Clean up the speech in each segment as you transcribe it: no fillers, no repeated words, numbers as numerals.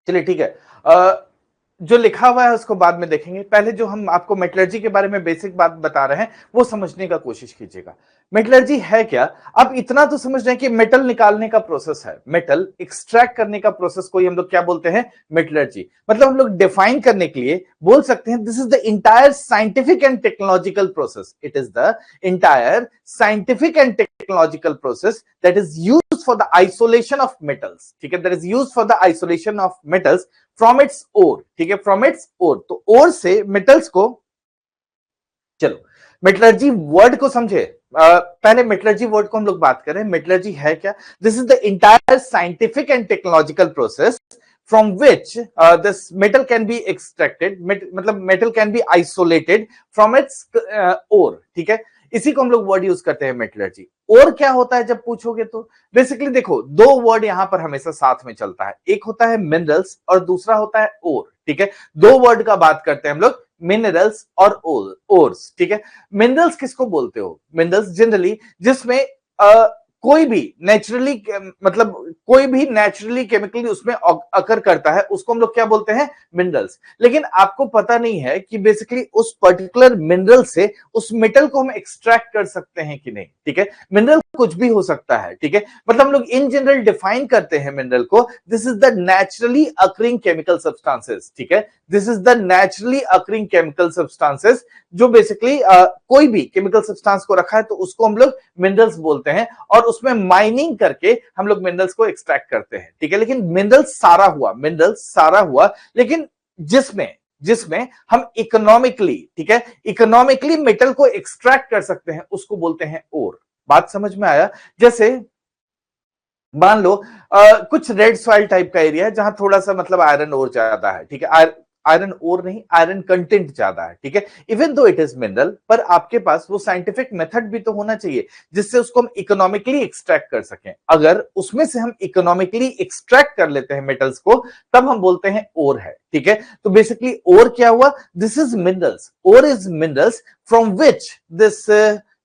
चलिए ठीक है। जो लिखा हुआ है उसको बाद में देखेंगे, पहले जो हम आपको मेटलर्जी के बारे में बेसिक बात बता रहे हैं वो समझने का कोशिश कीजिएगा। मेटलर्जी है क्या? अब इतना तो समझ रहे हैं कि मेटल निकालने का प्रोसेस है, मेटल एक्सट्रैक्ट करने का प्रोसेस को ही हम लोग क्या बोलते हैं? मेटलर्जी। मतलब हम लोग डिफाइन करने के लिए बोल सकते हैं this is the entire scientific and technological process, it is the entire scientific and technological process that is used for the isolation of metals. ठीक है, that is used for the isolation of metals from its ore. ठीक है, from its ओर, तो ओर से metals को, चलो metallurgy word को समझे। पहले मेटलर्जी वर्ड को हम लोग बात करें, मेटलर्जी है क्या? This is the entire scientific and technological process from which this metal can be extracted, मतलब metal can be isolated from its ore। ठीक है, इसी को हम लोग वर्ड यूज करते हैं मेटलर्जी। और क्या होता है जब पूछोगे तो बेसिकली देखो, दो वर्ड यहां पर हमेशा साथ में चलता है, एक होता है मिनरल्स और दूसरा होता है ओर। ठीक है, दो वर्ड का बात करते हैं हम लोग, मिनरल्स और ओर्स। ठीक है, मिनरल्स किसको बोलते हो? मिनरल्स जनरली जिसमें कोई भी नेचुरली, मतलब कोई भी नेचुरली केमिकली उसमें अकर करता है, उसको हम लोग क्या बोलते हैं? मिनरल्स। लेकिन आपको पता नहीं है कि बेसिकली उस पर्टिकुलर मिनरल से उस मेटल को हम एक्सट्रैक्ट कर सकते हैं कि नहीं। ठीक है, मिनरल कुछ भी हो सकता है। ठीक है, मतलब हम लोग इन जनरल डिफाइन करते हैं मिनरल को, this is the naturally occurring chemical substances. ठीक है, this is the naturally occurring chemical substances, जो बेसिकली कोई भी केमिकल सब्सटेंस को रखा है तो उसको हम लोग मिनरल्स बोलते हैं, और उसमें माइनिंग करके हम लोग मिनरल्स को एक्सट्रैक्ट करते हैं। ठीक है, लेकिन मिनरल्स सारा हुआ, लेकिन जिसमें जिसमें हम इकोनॉमिकली, ठीक है, इकोनॉमिकली मेटल को एक्सट्रैक्ट कर सकते हैं, उसको बोलते हैं ओर। बात समझ में आया? जैसे मान लो कुछ रेड सॉइल टाइप का एरिया है जहां थोड़ा सा मतलब आयरन ओर ज्यादा है। ठीक है, आयरन ओर नहीं, आयरन कंटेंट ज्यादा है। ठीक है, even though it is mineral, पर आपके पास वो साइंटिफिक मेथड भी तो होना चाहिए जिससे उसको हम इकोनॉमिकली एक्सट्रैक्ट कर सकें। अगर उसमें से हम इकोनॉमिकली एक्सट्रैक्ट कर लेते हैं मेटल्स को, तब हम बोलते हैं ओर है। ठीक है, तो बेसिकली ओर क्या हुआ? This is minerals, ore is minerals from which this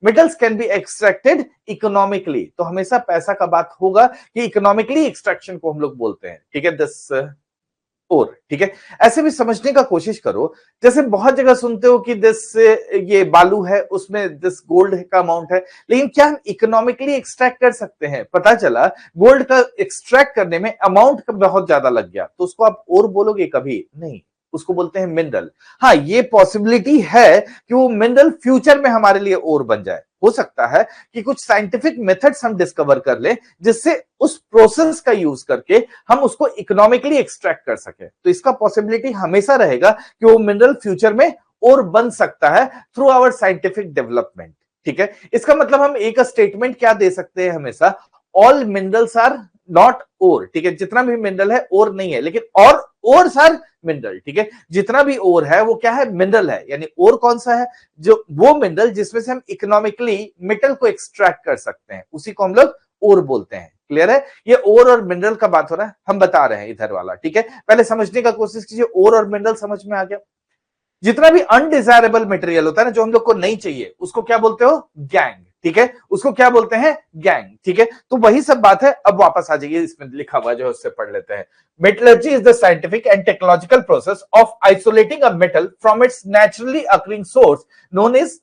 metals can be extracted economically. तो हमेशा पैसा का बात होगा कि इकोनॉमिकली एक्सट्रैक्शन को हम लोग बोलते हैं। ठीक है, दिस और ठीक है, ऐसे भी समझने का कोशिश करो। जैसे बहुत जगह सुनते हो कि दिस, ये बालू है उसमें दिस गोल्ड का अमाउंट है, लेकिन क्या हम इकोनॉमिकली एक्सट्रैक्ट कर सकते हैं? पता चला गोल्ड का एक्सट्रैक्ट करने में अमाउंट बहुत ज्यादा लग गया, तो उसको आप और बोलोगे? कभी नहीं, उसको बोलते हैं मिनरल। हाँ, ये पॉसिबिलिटी है कि वो मिनरल फ्यूचर में हमारे लिए और बन जाए। हो सकता है कि कुछ साइंटिफिक मेथड्स हम डिस्कवर कर ले जिससे उस प्रोसेस का यूज करके हम उसको इकोनॉमिकली एक्सट्रैक्ट कर सके। तो इसका पॉसिबिलिटी हमेशा रहेगा कि वो मिनरल फ्यूचर में और बन सकता है थ्रू आवर साइंटिफिक डेवलपमेंट। ठीक है, इसका मतलब हम एक स्टेटमेंट क्या दे सकते हैं हमेशा? All minerals are not ore. ठीक है, जितना भी मिनरल है ओर नहीं है, लेकिन और आर मिनरल। ठीक है, जितना भी ओर है वो क्या है? मिनरल है। यानी ओर कौन सा है? जो वो मिनरल जिसमें से हम इकोनॉमिकली मेटल को एक्सट्रैक्ट कर सकते हैं, उसी को हम लोग ओर बोलते हैं। क्लियर है? ये ओर और मिनरल का बात हो रहा है, हम बता रहे हैं इधर वाला। ठीक है, पहले समझने का कोशिश कीजिए। ओर और मिनरल समझ में आ गया? जितना भी अनडिजायरेबल मटेरियल होता है ना, जो हम लोग को नहीं चाहिए, उसको क्या बोलते हो? गैंग। ठीक है, उसको क्या बोलते हैं? गैंग। ठीक है, तो वही सब बात है। अब वापस आ जाइए, इसमें लिखा हुआ जो है उससे पढ़ लेते हैं। Metallurgy is the scientific and technological process of isolating a metal from its naturally occurring source known as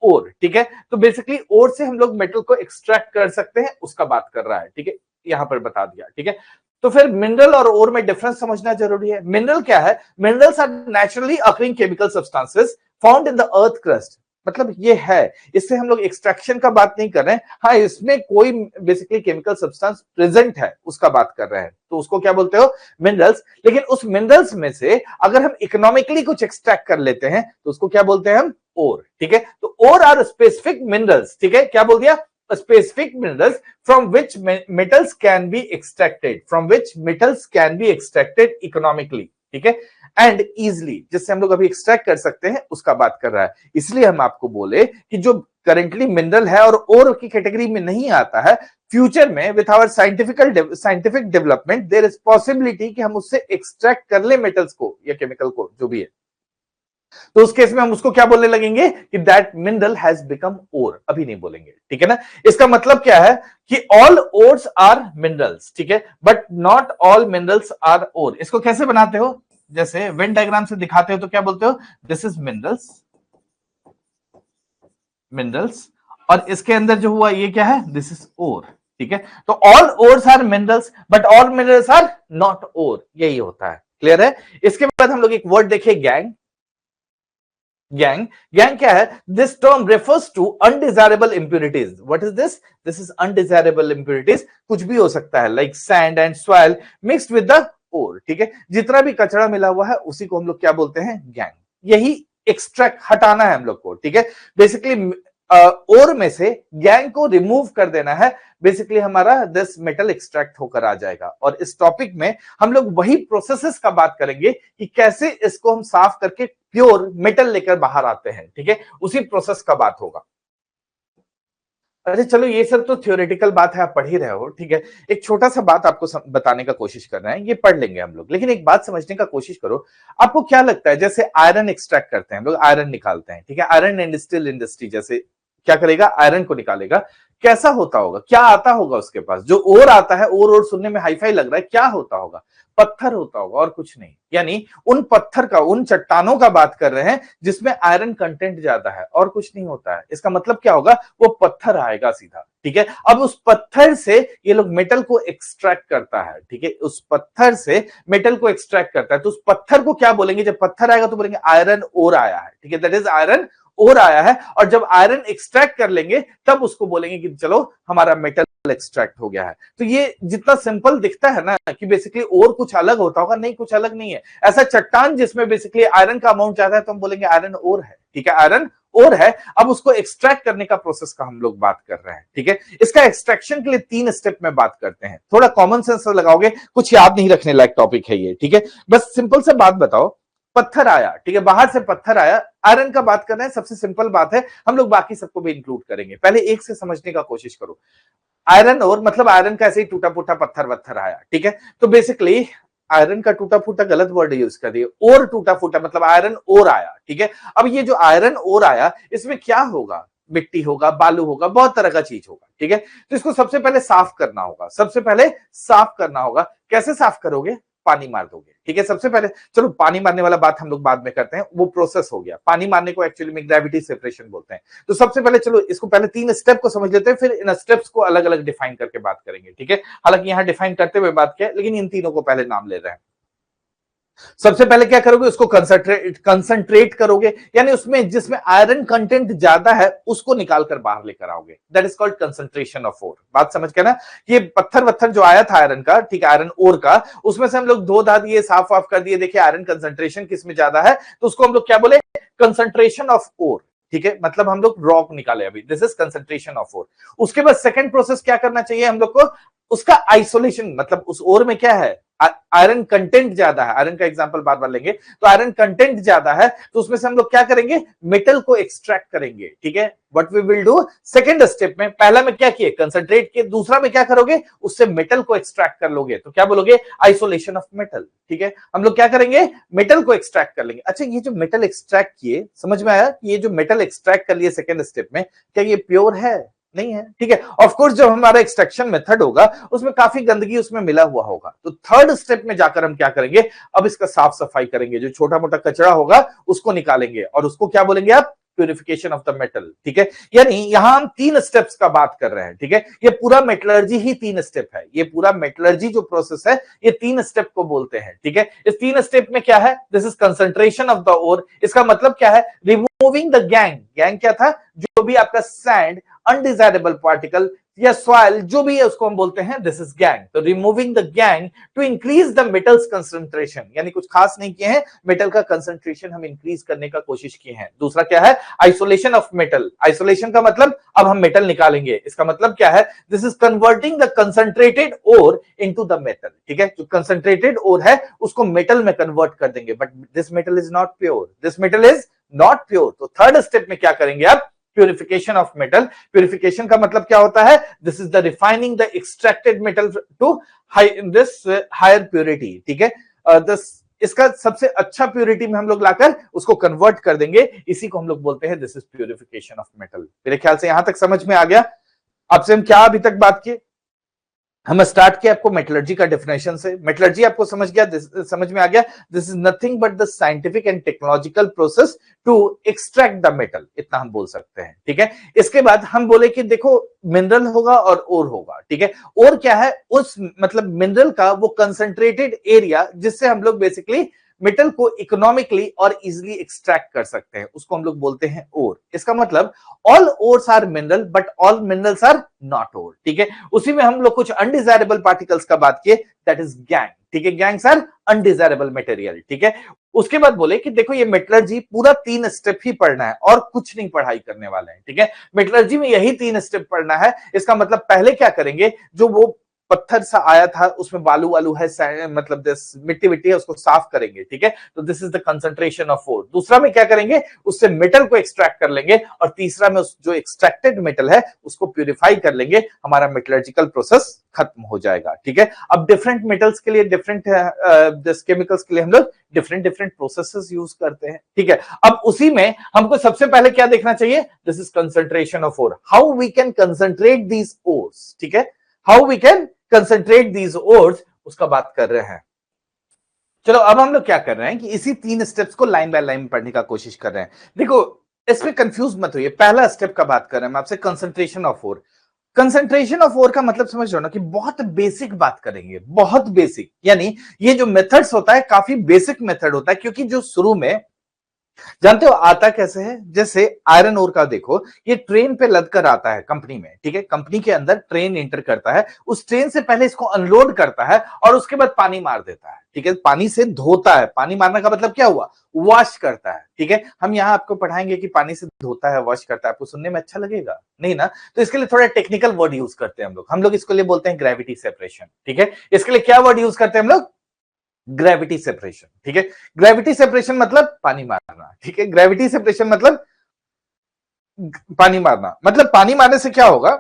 ore. ठीक है, तो बेसिकली ओर से हम लोग मेटल को एक्सट्रैक्ट कर सकते हैं, उसका बात कर रहा है। ठीक है, यहां पर बता दिया। ठीक है, तो फिर मिनरल और ओर में डिफरेंस समझना जरूरी है। मिनरल क्या है? Minerals are naturally occurring chemical substances found in the earth crust. मतलब ये है, इससे हम लोग एक्सट्रैक्शन का बात नहीं कर रहे हैं। हाँ, इसमें कोई बेसिकली केमिकल सब्सटेंस प्रेजेंट है, उसका बात कर रहे हैं, तो उसको क्या बोलते हो? मिनरल्स। लेकिन उस मिनरल्स में से अगर हम इकोनॉमिकली कुछ एक्सट्रैक्ट कर लेते हैं तो उसको क्या बोलते हैं हम? ओर। ठीक है, तो ओर आर स्पेसिफिक मिनरल्स। ठीक है, क्या बोल दिया? specific minerals from which metals can be extracted economically। ठीक है, एंड इजिली, जिससे हम लोग अभी एक्सट्रैक्ट कर सकते हैं, उसका बात कर रहा है। इसलिए हम आपको बोले कि जो करेंटली मिनरल है और ओर की कैटेगरी में नहीं आता है, फ्यूचर में with our scientific development there is possibility कि हम उससे एक्सट्रैक्ट कर ले मेटल्स को या केमिकल को, जो भी है। तो उस केस में हम उसको क्या बोलने लगेंगे कि दैट मिनरल हैज बिकम ओर, अभी नहीं बोलेंगे, ठीक है ना। इसका मतलब क्या है कि ऑल ओर्स आर मिनरल्स, ठीक है, but not all minerals are ore. इसको कैसे बनाते हो, जैसे वेन डायग्राम से दिखाते हो तो क्या बोलते हो, दिस इज मिनरल्स, मिनरल्स, और इसके अंदर जो हुआ ये क्या है, दिस इज ओर, ठीक है। तो all ores are minerals but all minerals are not ore, यही होता है, क्लियर है। इसके बाद हम लोग एक वर्ड देखें, गैंग। गैंग, गैंग क्या है, this term refers to undesirable impurities. What is this, this is undesirable impurities, कुछ भी हो सकता है, like sand and soil mixed with the ore, ठीक है। जितना भी कचरा मिला हुआ है उसी को हम लोग क्या बोलते हैं, गैंग। यही एक्सट्रैक्ट, हटाना है हम लोग को, ठीक है। बेसिकली ओर में से गैंग को रिमूव कर देना है, बेसिकली हमारा दिस मेटल एक्सट्रैक्ट होकर आ जाएगा। और इस टॉपिक में हम लोग वही प्रोसेसेस का बात करेंगे कि कैसे इसको हम साफ करके प्योर मेटल लेकर बाहर आते हैं, ठीक है, उसी प्रोसेस का बात होगा। अरे चलो, ये सब तो थ्योरेटिकल बात है, आप पढ़ ही रहे हो, ठीक है। एक छोटा सा बात आपको बताने का कोशिश कर रहे हैं, ये पढ़ लेंगे हम लोग, लेकिन एक बात समझने का कोशिश करो। आपको क्या लगता है, जैसे आयरन एक्सट्रैक्ट करते हैं हम लोग, आयरन निकालते हैं, ठीक है, आयरन एंड स्टील इंडस्ट्री जैसे क्या करेगा, आयरन को निकालेगा, कैसा होता होगा, क्या आता होगा उसके पास, जो ओर आता है, ओर सुनने में हाईफाई लग रहा है, क्या होता होगा, पत्थर होता होगा और कुछ नहीं। यानी उन पत्थर का, उन चट्टानों का बात कर रहे हैं जिसमें आयरन कंटेंट ज्यादा है, और कुछ नहीं होता है। इसका मतलब क्या होगा, वो पत्थर आएगा सीधा, ठीक है। अब उस पत्थर से ये लोग मेटल को एक्सट्रैक्ट करता है, ठीक है, उस पत्थर से मेटल को एक्सट्रैक्ट करता है। तो उस पत्थर को क्या बोलेंगे, जब पत्थर आएगा तो बोलेंगे आयरन ओर आया है, ठीक है, दैट इज आयरन ओर आया है। और जब आयरन एक्सट्रैक्ट कर लेंगे तब उसको बोलेंगे कि चलो हमारा मेटल एक्सट्रैक्ट हो गया है। तो ये जितना सिंपल दिखता है ना कि बेसिकली और कुछ अलग होता होगा, नहीं, कुछ अलग नहीं है। ऐसा चट्टान जिसमें बेसिकली आयरन का अमाउंट ज्यादा है तो हम बोलेंगे आयरन ओर है, ठीक है, आयरन ओर है। अब उसको एक्सट्रैक्ट करने का प्रोसेस का हम लोग बात कर रहे हैं, ठीक है। इसका एक्सट्रैक्शन के लिए 3 स्टेप में बात करते हैं। थोड़ा कॉमन सेंस लगाओगे, कुछ याद नहीं रखने लायक टॉपिक है ये, ठीक है। बस सिंपल से बात बताओ, पत्थर आया, ठीक है, बाहर से पत्थर आया, आयरन का बात कर रहे हैं, सबसे सिंपल बात है, हम लोग बाकी सबको भी इंक्लूड करेंगे। पहले एक से समझने का कोशिश करो। आयरन और मतलब आयरन का ऐसे ही टूटा फूटा पत्थर वत्थर आया, ठीक है। तो बेसिकली आयरन का टूटा फूटा गलत वर्ड यूज कर दिए, और टूटा फूटा मतलब आयरन और आया, ठीक है। अब ये जो आयरन और आया, इसमें क्या होगा, मिट्टी होगा, बालू होगा, बहुत तरह का चीज होगा, ठीक है। तो इसको सबसे पहले साफ करना होगा, सबसे पहले साफ करना होगा। कैसे साफ करोगे, पानी मार दोगे, ठीक है। सबसे पहले चलो पानी मारने वाला बात हम लोग बाद में करते हैं, वो प्रोसेस हो गया। पानी मारने को एक्चुअली में ग्रेविटी सेपरेशन बोलते हैं। तो सबसे पहले चलो इसको पहले 3 स्टेप को समझ लेते हैं, फिर इन स्टेप्स को अलग अलग डिफाइन करके बात करेंगे, ठीक है। हालांकि यहां डिफाइन करते हुए बात किया, लेकिन इन तीनों को पहले नाम ले रहे हैं। सबसे पहले क्या करोगे, उसको कंसंट्रेट करोगे, यानी उसमें जिसमें आयरन कंटेंट ज्यादा है उसको निकाल कर बाहर लेकर आओगे, that is called concentration of ore. बात समझ के ना, ये पत्थर वत्थर जो आया था आयरन का, ठीक है, आयरन ओर का, उसमें से हम लोग धो धा दिए, साफ वाफ कर दिए, देखिए आयरन कंसंट्रेशन किसमें ज्यादा है, तो उसको हम लोग क्या बोले, कंसंट्रेशन ऑफ ओर, ठीक है। मतलब हम लोग रॉक निकाले अभी, this is concentration of ore. उसके बाद सेकंड प्रोसेस क्या करना चाहिए हम लोग को, उसका आइसोलेशन, मतलब उस ओर में क्या है, आयरन कंटेंट ज्यादा है, आयरन का एग्जांपल बार बार लेंगे, तो आयरन कंटेंट ज्यादा है, तो उसमें से हम लोग क्या करेंगे, मेटल को एक्सट्रैक्ट करेंगे, ठीक है। What we will do, second step में, पहला में क्या किए, कंसंट्रेट किए, दूसरा में क्या करोगे, उससे मेटल को एक्सट्रैक्ट कर लोगे, तो क्या बोलोगे, आइसोलेशन ऑफ मेटल, ठीक है। हम लोग क्या करेंगे, मेटल को एक्सट्रैक्ट कर लेंगे। अच्छा, ये जो मेटल एक्सट्रैक्ट किए, समझ में आया कि ये जो मेटल एक्सट्रैक्ट कर लिए सेकंड स्टेप में, क्या ये प्योर है, नहीं है, ठीक है। ऑफ कोर्स जब हमारा एक्सट्रैक्शन मेथड होगा उसमें काफी गंदगी उसमें मिला हुआ होगा, तो थर्ड स्टेप में जाकर हम क्या करेंगे, अब इसका साफ सफाई करेंगे, जो छोटा मोटा कचरा होगा उसको निकालेंगे, और उसको क्या बोलेंगे आप, प्यूरिफिकेशन ऑफ द मेटल, ठीक है। यानी यहां हम 3 स्टेप्स का बात कर रहे हैं, ठीक है। ये पूरा मेटलर्जी ही 3 स्टेप है, ये पूरा मेटलर्जी जो प्रोसेस है ये 3 स्टेप को बोलते हैं, ठीक है। इस 3 स्टेप में क्या है, this is concentration of the ore. इसका मतलब क्या है, रिमूविंग द गैंग, गैंग क्या था, जो भी आपका सैंड, अनडिजायरेबल पार्टिकल या सॉइल जो भी है उसको हम बोलते हैं दिस इज गैंग। तो removing the gangue to increase the metals concentration, यानी कुछ खास नहीं किए हैं, मेटल का कंसंट्रेशन हम इंक्रीज करने का कोशिश किए हैं। दूसरा क्या है, आइसोलेशन ऑफ मेटल। आइसोलेशन का मतलब अब हम मेटल निकालेंगे, इसका मतलब क्या है, this is converting the concentrated ore into the metal, ठीक है। जो कंसंट्रेटेड ओर है उसको मेटल में कन्वर्ट कर देंगे, but this metal is not pure, this metal is not pure. तो थर्ड स्टेप में क्या करेंगे आप, प्यूरिफिकेशन ऑफ मेटल। प्यूरिफिकेशन का मतलब क्या होता है, this is the refining the extracted metal to this higher purity, ठीक है। दिस इसका सबसे अच्छा प्योरिटी में हम लोग लाकर उसको कन्वर्ट कर देंगे, इसी को हम लोग बोलते हैं this is purification of metal. मेरे ख्याल से यहां तक समझ में आ गया। आपसे हम क्या अभी तक बात किए, हम स्टार्ट किया आपको मेटलर्जी का डेफिनेशन से। मेटलर्जी आपको समझ में आ गया, this is nothing but the scientific and technological process to extract the metal, इतना हम बोल सकते हैं, ठीक है। इसके बाद हम बोले कि देखो मिनरल होगा और ओर होगा, ठीक है। और क्या है, उस मतलब मिनरल का वो कंसंट्रेटेड एरिया जिससे हम लोग बेसिकली मेटल को इकोनॉमिकली और इजिली एक्सट्रैक्ट कर सकते हैं, उसको हम लोग बोलते हैं ओर। इसका मतलब all ores are mineral but all minerals are not ore, ठीक है। उसी में हम लोग कुछ अनडिजायरेबल पार्टिकल्स का बात किए, दैट इज गैंग, ठीक है। गैंग्स आर अनडिजायरेबल मटेरियल, ठीक है। उसके बाद बोले कि देखो ये मेटलर्जी पूरा 3 स्टेप ही पढ़ना है और कुछ नहीं पढ़ाई करने वाले हैं, ठीक है। मेटलर्जी में यही 3 स्टेप पढ़ना है। इसका मतलब पहले क्या करेंगे, जो वो पत्थर सा आया था उसमें बालू वालू है, मतलब मिट्टी मिट्टी है, उसको साफ करेंगे, ठीक है। तो this is the concentration of ore. दूसरा में क्या करेंगे, उससे मेटल को एक्सट्रैक्ट कर लेंगे, और तीसरा में उस जो एक्सट्रैक्टेड मेटल है उसको प्यूरिफाई कर लेंगे, हमारा मेटलर्जिकल प्रोसेस खत्म हो जाएगा, ठीक है। अब डिफरेंट मेटल्स के लिए डिफरेंट केमिकल्स के लिए हम लोग डिफरेंट डिफरेंट प्रोसेसेस यूज करते हैं, ठीक है। अब उसी में हमको सबसे पहले क्या देखना चाहिए, this is concentration of ore, how we can concentrate these ores, ठीक है। How we can concentrate these ores, उसका बात कर रहे हैं। चलो अब हम लोग क्या कर रहे हैं कि इसी 3 स्टेप्स को लाइन बाय लाइन पढ़ने का कोशिश कर रहे हैं। देखो इसमें कंफ्यूज मत होइए, पहला स्टेप का बात कर रहे हैं हम आपसे, concentration of ore. Concentration of ore का मतलब समझ रहे हो ना, कि बहुत बेसिक बात करेंगे, बहुत बेसिक, यानी ये जो मेथड्स होता है काफी बेसिक मेथड होता है, क्योंकि जो शुरू में जानते हो आता कैसे है, जैसे आयरन ओर का देखो, ये ट्रेन पे लद कर आता है कंपनी में, ठीक है। कंपनी के अंदर ट्रेन एंटर करता है, उस ट्रेन से पहले इसको अनलोड करता है और उसके बाद पानी मार देता है, ठीक है। पानी से धोता है, पानी मारने का मतलब क्या हुआ, वॉश करता है, ठीक है। हम यहाँ आपको पढ़ाएंगे कि पानी से धोता है, वॉश करता है, आपको सुनने में अच्छा लगेगा नहीं ना, तो इसके लिए थोड़ा टेक्निकल वर्ड यूज करते हैं हम लोग इसके लिए बोलते हैं ग्रेविटी सेपरेशन, ठीक है। इसके लिए क्या वर्ड यूज करते हैं हम लोग, ग्रेविटी सेपरेशन, ठीक है। ग्रेविटी सेपरेशन मतलब पानी मारना, ठीक है। ग्रेविटी सेपरेशन मतलब पानी मारना, मतलब पानी मारने से क्या होगा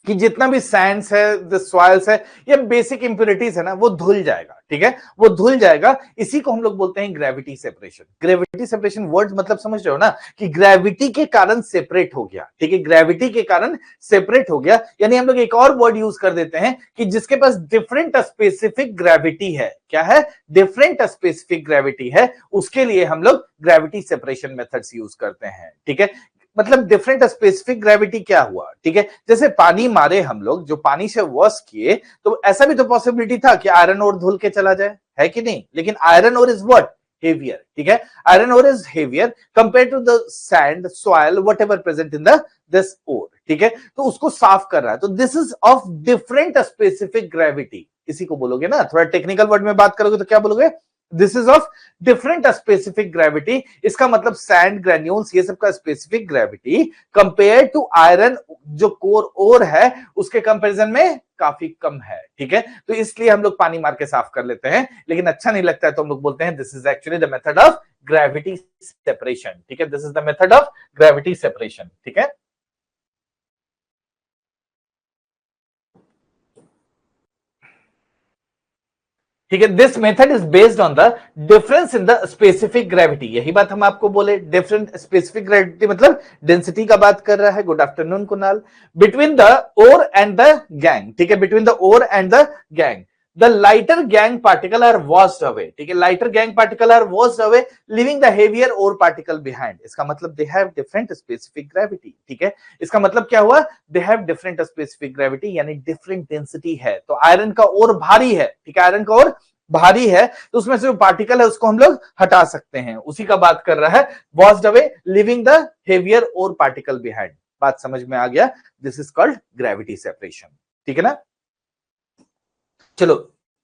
कि जितना भी सैंड्स है, सॉइल्स है, ये बेसिक इंप्योरिटीज है ना, वो धुल जाएगा, ठीक है। वो धुल जाएगा, इसी को हम लोग बोलते हैं gravity separation. Gravity separation word मतलब समझ रहे हो ना, कि ग्रेविटी के कारण सेपरेट हो गया, ठीक है। ग्रेविटी के कारण सेपरेट हो गया, यानी हम लोग एक और वर्ड यूज कर देते हैं कि जिसके पास डिफरेंट स्पेसिफिक ग्रेविटी है, क्या है, डिफरेंट स्पेसिफिक ग्रेविटी है, उसके लिए हम लोग ग्रेविटी सेपरेशन मेथड्स यूज करते हैं, ठीक है। मतलब डिफरेंट स्पेसिफिक ग्रेविटी क्या हुआ, ठीक है। जैसे पानी मारे हम लोग, जो पानी से वॉश किए, तो ऐसा भी तो पॉसिबिलिटी था कि आयरन ओर धुल के चला जाए, है कि नहीं, लेकिन iron ore is what, heavier, ठीक है। Iron ore is heavier compare to the sand, soil, whatever present in the this ore, ठीक है। तो उसको साफ कर रहा है, तो this is of different specific gravity, इसी को बोलोगे ना, थोड़ा टेक्निकल वर्ड में बात करोगे तो क्या बोलोगे, this is of different specific gravity. इसका मतलब सैंड, ग्रेन्यूल्स, ये सब का specific gravity compare to iron, जो कोर ओर है, उसके कंपैरिजन में काफी कम है, ठीक है। तो इसलिए हम लोग पानी मार के साफ कर लेते हैं, लेकिन अच्छा नहीं लगता है तो हम लोग बोलते हैं this is actually the method of gravity separation, ठीक है। This is the method of gravity separation, ठीक है। ठीक है, this method is based on the difference in the specific gravity, यही बात हम आपको बोले, डिफरेंट स्पेसिफिक ग्रेविटी मतलब डेंसिटी का बात कर रहा है। Good afternoon Kunal. Between the ore and the gangue, ठीक है, between the ore and the gangue, the lighter gangue particle are washed away, ठीक है। Lighter gangue particle are washed away, leaving the heavier ore particle behind. इसका मतलब they have different specific gravity, ठीक है। इसका मतलब क्या हुआ, they have different specific gravity, यानी डिफरेंट डेंसिटी है। तो आयरन का ओर भारी है, ठीक है, आयरन का ओर भारी है, तो उसमें से जो पार्टिकल है उसको हम लोग हटा सकते हैं, उसी का बात कर रहा है, washed away, leaving the heavier ore particle behind. बात समझ में आ गया, this is called gravity separation, ठीक है ना। चलो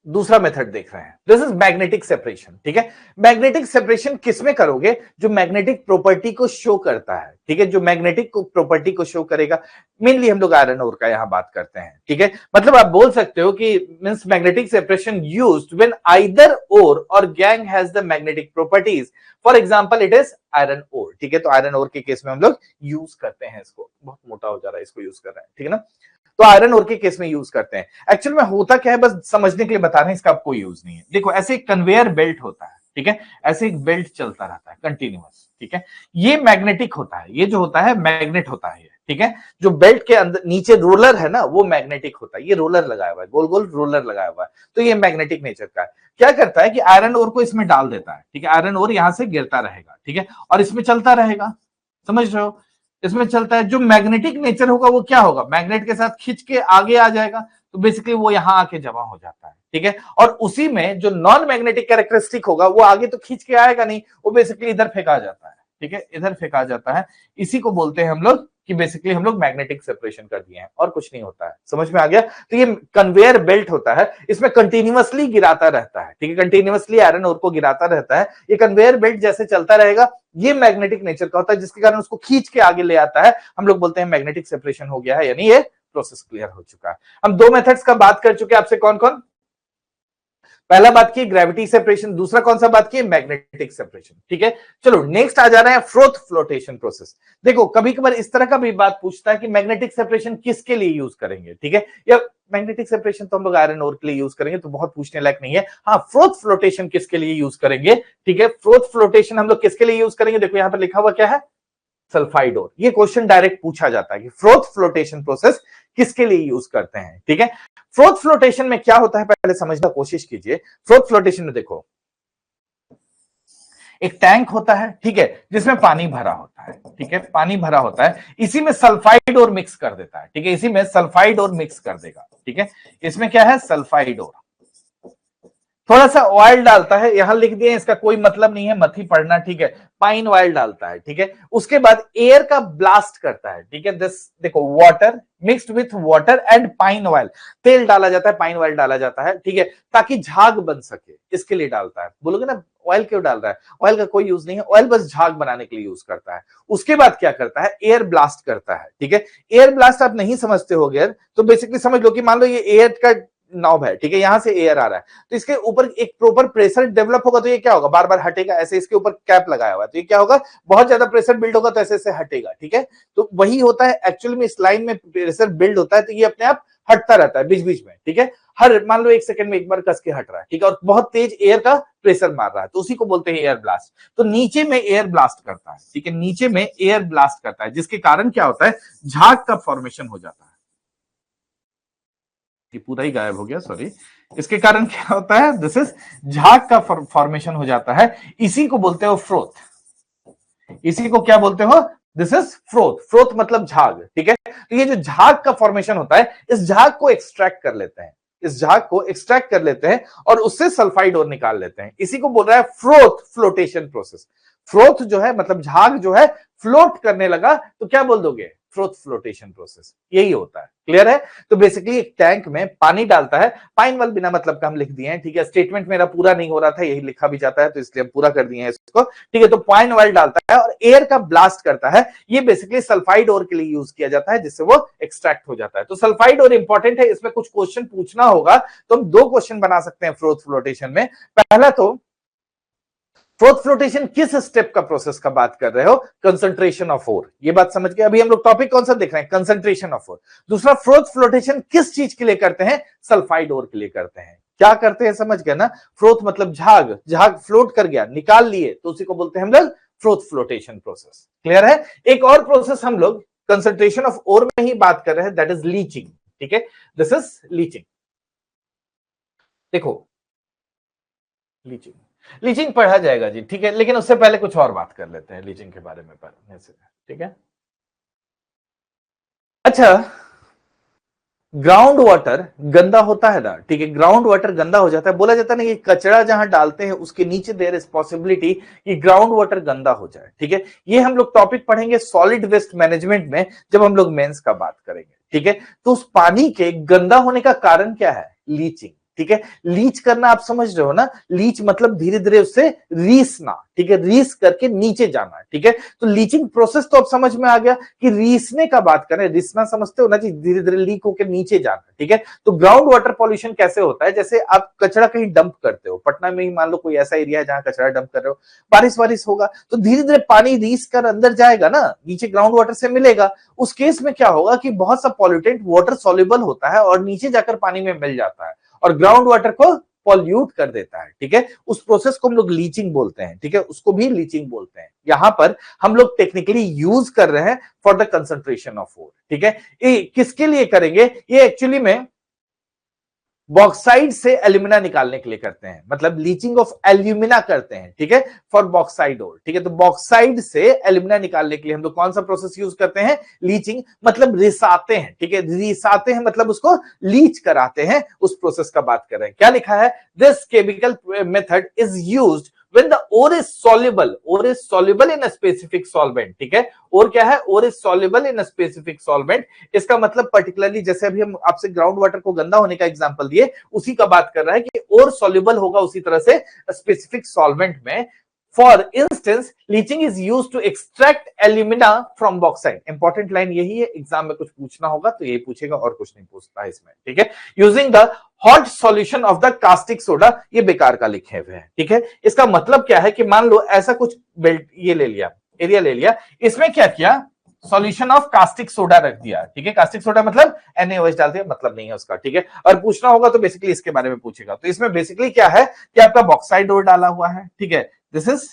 दूसरा मेथड देख रहे हैं, दिस इज मैग्नेटिक सेपरेशन, ठीक है। मैग्नेटिक सेपरेशन किसमें करोगे, जो मैग्नेटिक प्रॉपर्टी को शो करता है, ठीक है, जो मैग्नेटिक प्रॉपर्टी को शो करेगा। मेनली हम लोग आयरन ओर का यहां बात करते हैं, ठीक है। मतलब आप बोल सकते हो कि means magnetic separation used when either ore और gangue has the magnetic properties, for example it is iron ore, ठीक है। तो आयरन ओर के केस में हम लोग यूज करते हैं इसको, बहुत मोटा हो जा रहा है, इसको यूज कर रहे हैं, ठीक है ना। तो आयरन ओर के केस में यूज करते हैं। एक्चुअल में होता क्या है, बस समझने के लिए बता रहे हैं, इसका कोई यूज नहीं है। देखो ऐसे एक कन्वेयर बेल्ट होता है, ठीक है, ऐसे एक बेल्ट चलता रहता है कंटिन्यूअस, ठीक है, ये मैग्नेटिक होता है, ये जो होता है मैग्नेट होता है, ठीक है, जो बेल्ट के अंदर नीचे रोलर है ना वो मैग्नेटिक होता है, ये रोलर लगाया हुआ है, गोल गोल रोलर लगाया हुआ है, तो ये मैग्नेटिक नेचर का है। क्या करता है कि आयरन ओर को इसमें डाल देता है, ठीक है, आयरन ओर यहां से गिरता रहेगा, ठीक है, और इसमें चलता रहेगा, समझ रहे हो, इसमें चलता है। जो मैग्नेटिक नेचर होगा वो क्या होगा, मैग्नेट के साथ खींच के आगे आ जाएगा, तो बेसिकली वो यहां आके जमा हो जाता है, ठीक है, और उसी में जो नॉन मैग्नेटिक कैरेक्टरिस्टिक होगा वो आगे तो खींच के आएगा नहीं, वो बेसिकली इधर फेंका जाता है, ठीक है, इधर फेंका जाता है। इसी को बोलते हैं हम लोग कि बेसिकली हम लोग मैग्नेटिक सेपरेशन कर दिए हैं, और कुछ नहीं होता है, समझ में आ गया। तो ये कन्वेयर बेल्ट होता है, इसमें कंटिन्यूअसली गिराता रहता है, ठीक है, कंटिन्यूअसली आयरन ओर को गिराता रहता है, ये कन्वेयर बेल्ट जैसे चलता रहेगा, ये मैग्नेटिक नेचर का होता है, जिसके कारण उसको खींच के आगे ले आता है, हम लोग बोलते हैं मैग्नेटिक सेपरेशन हो गया है, यानी ये प्रोसेस क्लियर हो चुका है। हम दो मेथड्स का बात कर चुके हैं, आपसे कौन कौन, पहला बात की ग्रेविटी सेपरेशन, दूसरा कौन सा बात की, मैग्नेटिक सेपरेशन, ठीक है। चलो नेक्स्ट आ जा रहा है फ्रोथ फ्लोटेशन प्रोसेस। देखो कभी कभार इस तरह का भी बात पूछता है कि मैग्नेटिक सेपरेशन किसके लिए यूज करेंगे, ठीक है, या मैग्नेटिक सेपरेशन तो हम लोग आयरन ओर के लिए यूज करेंगे, तो बहुत पूछने लायक नहीं है। हाँ, फ्रोथ फ्लोटेशन किसके लिए यूज करेंगे, ठीक है, फ्रोथ फ्लोटेशन हम लोग किसके लिए यूज करेंगे, देखो यहां पर लिखा हुआ क्या है, सल्फाइड ओर। ये क्वेश्चन डायरेक्ट पूछा जाता है कि फ्रोथ फ्लोटेशन प्रोसेस किसके लिए यूज करते हैं, ठीक है। फ्रोथ फ्लोटेशन में क्या होता है पहले समझने की कोशिश कीजिए। फ्रोथ फ्लोटेशन में देखो एक टैंक होता है, ठीक है, जिसमें पानी भरा होता है, ठीक है, पानी भरा होता है, इसी में सल्फाइड और मिक्स कर देता है, ठीक है, इसी में सल्फाइड और मिक्स कर देगा, ठीक है, इसमें क्या है, सल्फाइड और थोड़ा सा ऑयल डालता है, यहां लिख दिए, इसका कोई मतलब नहीं है, मत ही पढ़ना, ठीक है, पाइन ऑयल डालता है, ठीक है, उसके बाद एयर का ब्लास्ट करता है, ठीक है, दिस देखो water mixed with water and pine oil, तेल डाला जाता है, पाइन ऑयल डाला जाता है, ठीक है, ताकि झाग बन सके, इसके लिए डालता है। बोलोगे ना ऑयल क्यों डाल रहा है, ऑयल का कोई यूज नहीं है, ऑयल बस झाग बनाने के लिए यूज करता है। उसके बाद क्या करता है, एयर ब्लास्ट करता है, ठीक है, एयर ब्लास्ट आप नहीं समझते हो गए तो बेसिकली समझ लो कि मान लो ये एयर का नॉब है, ठीक है, यहां से एयर आ रहा है, तो इसके ऊपर एक प्रॉपर प्रेशर डेवलप होगा, तो ये क्या होगा, बार बार हटेगा, ऐसे इसके ऊपर कैप लगाया हुआ है, तो ये क्या होगा, बहुत ज्यादा प्रेशर बिल्ड होगा तो ऐसे ऐसे हटेगा, ठीक है, तो वही होता है एक्चुअल में, इस लाइन में प्रेशर बिल्ड होता है, तो ये अपने आप हटता रहता है बीच बीच में, ठीक है, हर मान लो 1 सेकंड में एक बार कस के हट रहा है, ठीक है, और बहुत तेज एयर का प्रेशर मार रहा है, तो उसी को बोलते हैं एयर ब्लास्ट। तो नीचे में एयर ब्लास्ट करता है, ठीक है, नीचे में एयर ब्लास्ट करता है, जिसके कारण क्या होता है, झाग का फॉर्मेशन हो जाता है। ये पूरा ही गायब हो गया, सॉरी, इसके कारण क्या होता है, दिस इज झाग का फॉर्मेशन हो जाता है, इसी को बोलते हो फ्रोथ, इसी को क्या बोलते हो, दिस इज फ्रोथ, फ्रोथ मतलब झाग, ठीक है। तो ये जो झाग का फॉर्मेशन होता है, इस झाग को एक्सट्रैक्ट कर लेते हैं, इस झाग को एक्सट्रैक्ट कर लेते हैं और उससे सल्फाइड और निकाल लेते हैं, इसी को बोल रहा है फ्रोथ फ्लोटेशन प्रोसेस। फ्रोथ जो है मतलब झाग जो है फ्लोट करने लगा, तो क्या बोल दोगे, फ्रोथ फ्लोटेशन प्रोसेस, यही होता है, क्लियर है। तो बेसिकली एक टैंक में पानी डालता है, पाइन वाल बिना मतलब का हम लिख दिए हैं, ठीक है, स्टेटमेंट मेरा पूरा नहीं हो रहा था, यही लिखा भी जाता है, तो इसलिए हम पूरा कर दिए हैं इसको, ठीक है। तो पाइन ऑयल डालता है और एयर का ब्लास्ट करता है, ये बेसिकली सल्फाइड ओर के लिए यूज किया जाता है, जिससे वो एक्सट्रैक्ट हो जाता है। तो सल्फाइड ओर इंपॉर्टेंट है, इसमें कुछ क्वेश्चन पूछना होगा तो हम 2 क्वेश्चन बना सकते हैं फ्रोथ फ्लोटेशन में। पहला तो फ्रोथ फ्लोटेशन किस स्टेप का प्रोसेस का बात कर रहे हो, कंसंट्रेशन ऑफ ओर, ये बात समझ गए। अभी हम लोग टॉपिक कौन सा देख रहे हैं, कंसंट्रेशन ऑफ ओर। दूसरा फ्रोथ फ्लोटेशन किस चीज के लिए करते हैं, सल्फाइड ओर के लिए करते हैं। क्या करते हैं समझ गए ना, फ्रोथ मतलब झाग, झाग फ्लोट कर गया, निकाल लिए, तो उसी को बोलते हैं हम लोग फ्रोथ फ्लोटेशन प्रोसेस, क्लियर है। एक और प्रोसेस हम लोग कंसंट्रेशन ऑफ ओर में ही बात कर रहे हैं, दैट इज लीचिंग, ठीक है, दिस इज लीचिंग। देखो लीचिंग, लीचिंग पढ़ा जाएगा जी, ठीक है, लेकिन उससे पहले कुछ और बात कर लेते हैं लीचिंग के बारे में पढ़ने से, ठीक है। अच्छा, ग्राउंड वाटर गंदा होता है ना, ठीक है, ग्राउंड वाटर गंदा हो जाता है, बोला जाता है ना कि कचरा जहां डालते हैं उसके नीचे देयर इज पॉसिबिलिटी कि ग्राउंड वाटर गंदा हो जाए, ठीक है। ये हम लोग टॉपिक पढ़ेंगे सॉलिड वेस्ट मैनेजमेंट में, जब हम लोग मेंस का बात करेंगे, ठीक है। तो उस पानी के गंदा होने का कारण क्या है, लीचिंग, ठीक है। लीच करना आप समझ रहे हो ना, लीच मतलब धीरे धीरे उससे रीसना, ठीक है, रीस करके नीचे जाना, ठीक है। तो लीचिंग प्रोसेस तो अब समझ में आ गया कि रीसने का बात करें, रिसना समझते हो ना जी, धीरे धीरे लीक होकर नीचे जाना, ठीक है। तो ग्राउंड वाटर पॉल्यूशन कैसे होता है, जैसे आप कचरा कहीं डंप करते हो, पटना में ही मान लो कोई ऐसा एरिया है जहां कचरा डंप कर रहे हो, बारिश वारिश होगा तो धीरे धीरे पानी रीस कर अंदर जाएगा ना, नीचे ग्राउंड वाटर से मिलेगा। उस केस में क्या होगा कि बहुत सा पॉल्यूटेंट वाटर सॉल्युबल होता है और नीचे जाकर पानी में मिल जाता है और ग्राउंड वाटर को पॉल्यूट कर देता है, ठीक है। उस प्रोसेस को हम लोग लीचिंग बोलते हैं, ठीक है, उसको भी लीचिंग बोलते हैं। यहां पर हम लोग टेक्निकली यूज कर रहे हैं for the concentration of ore, ठीक है। ये किसके लिए करेंगे, ये एक्चुअली में बॉक्साइड से एल्यूमिना निकालने के लिए करते हैं, मतलब लीचिंग ऑफ एल्यूमिना करते हैं, ठीक है, फॉर बॉक्साइड ओर, ठीक है। तो बॉक्साइड से एल्यूमिना निकालने के लिए हम लोग कौन सा प्रोसेस यूज करते हैं, लीचिंग, मतलब रिसाते हैं, ठीक है, रिसाते हैं मतलब उसको लीच कराते हैं, उस प्रोसेस का बात कर रहे हैं। क्या लिखा है, this chemical method is used when the ore is soluble in a specific solvent, ठीक है। और क्या है, ore is soluble in a specific solvent, इसका मतलब पर्टिकुलरली जैसे अभी हम आपसे ग्राउंड वाटर को गंदा होने का एग्जांपल दिए, उसी का बात कर रहा है कि ore soluble होगा उसी तरह से स्पेसिफिक सॉल्वेंट में। For instance, leaching is used to extract alumina from bauxite. Important line यही है, एग्जाम में कुछ पूछना होगा तो यही पूछेगा और कुछ नहीं पूछता है इसमें, ठीक है। Using the hot solution of the caustic soda, ये बेकार का लिखे हुए हैं, ठीक है। इसका मतलब क्या है कि मान लो ऐसा कुछ बेल्ट ये ले लिया, एरिया ले लिया, इसमें क्या किया, सॉल्यूशन ऑफ कास्टिक सोडा रख दिया, ठीक है। कास्टिक सोडा मतलब NaOH डाल दिया, मतलब नहीं है उसका, ठीक है। और पूछना होगा तो बेसिकली इसके बारे में पूछेगा। तो इसमें बेसिकली क्या है कि आपका बॉक्साइड ओर डाला हुआ है, ठीक है, दिस इज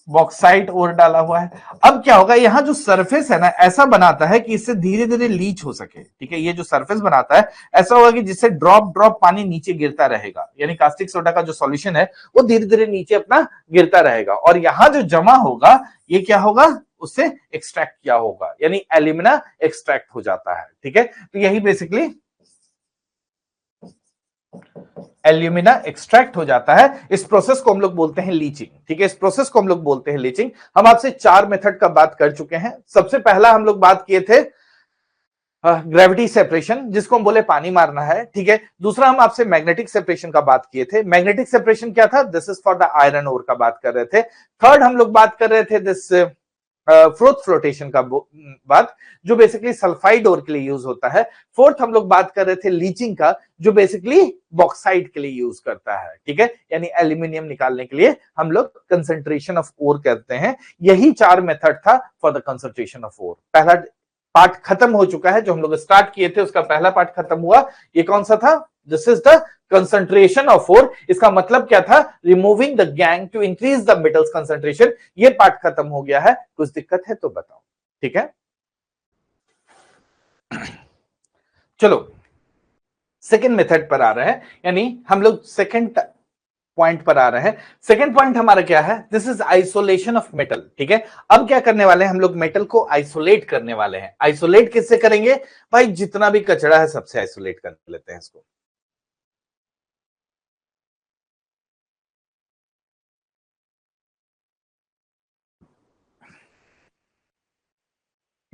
बॉक्साइट ओर डाला हुआ है। अब क्या होगा, यहां जो सरफेस है ना ऐसा बनाता है कि इससे धीरे धीरे लीच हो सके, ठीक है। ये जो सरफेस बनाता है ऐसा होगा कि जिससे ड्रॉप ड्रॉप पानी नीचे गिरता रहेगा, यानी कास्टिक सोडा का जो सॉल्यूशन है वो धीरे धीरे नीचे अपना गिरता रहेगा और यहां जो जमा होगा ये क्या होगा, उससे एक्सट्रैक्ट किया होगा, यानी एल्यूमिना एक्सट्रैक्ट हो जाता है, ठीक है। तो यही बेसिकली एल्यूमिना एक्सट्रैक्ट हो जाता है। इस प्रोसेस को हम लोग बोलते हैं लीचिंग, ठीक है। इस प्रोसेस को हम लोग बोलते हैं लीचिंग। हम आपसे 4 मेथड का बात कर चुके हैं। सबसे पहला हम लोग बात किए थे ग्रेविटी सेपरेशन, जिसको हम बोले पानी मारना है, ठीक है। दूसरा हम आपसे मैग्नेटिक सेपरेशन का बात किए थे। मैग्नेटिक सेपरेशन क्या था, this is for the iron ore का बात कर रहे थे। थर्ड हम लोग बात कर रहे थे दिस फ्रोथ फ्लोटेशन का बात, जो बेसिकली सल्फाइड ओर के लिए यूज होता है। फोर्थ हम लोग बात कर रहे थे लीचिंग का, जो बेसिकली बॉक्साइड के लिए यूज करता है, ठीक है, यानी एल्यूमिनियम निकालने के लिए हम लोग कंसंट्रेशन ऑफ ओर करते हैं। यही 4 मेथड था for the concentration of ore. पहला पार्ट खत्म हो चुका है, जो हम लोग स्टार्ट किए थे उसका पहला पार्ट खत्म हुआ। ये कौन सा था, this is the concentration of ore. इसका मतलब क्या था, removing the gangue to increase the metals concentration. ये पार्ट खत्म हो गया है, कुछ दिक्कत है तो बताओ, ठीक है। चलो सेकेंड मेथड पर आ रहे हैं, यानी हम लोग सेकेंड पॉइंट पर आ रहे हैं। सेकेंड पॉइंट हमारा क्या है, this is isolation of metal, ठीक है। अब क्या करने वाले हैं, हम लोग मेटल को आइसोलेट करने वाले हैं। आइसोलेट किससे करेंगे भाई, जितना भी कचरा है सबसे आइसोलेट कर लेते हैं इसको।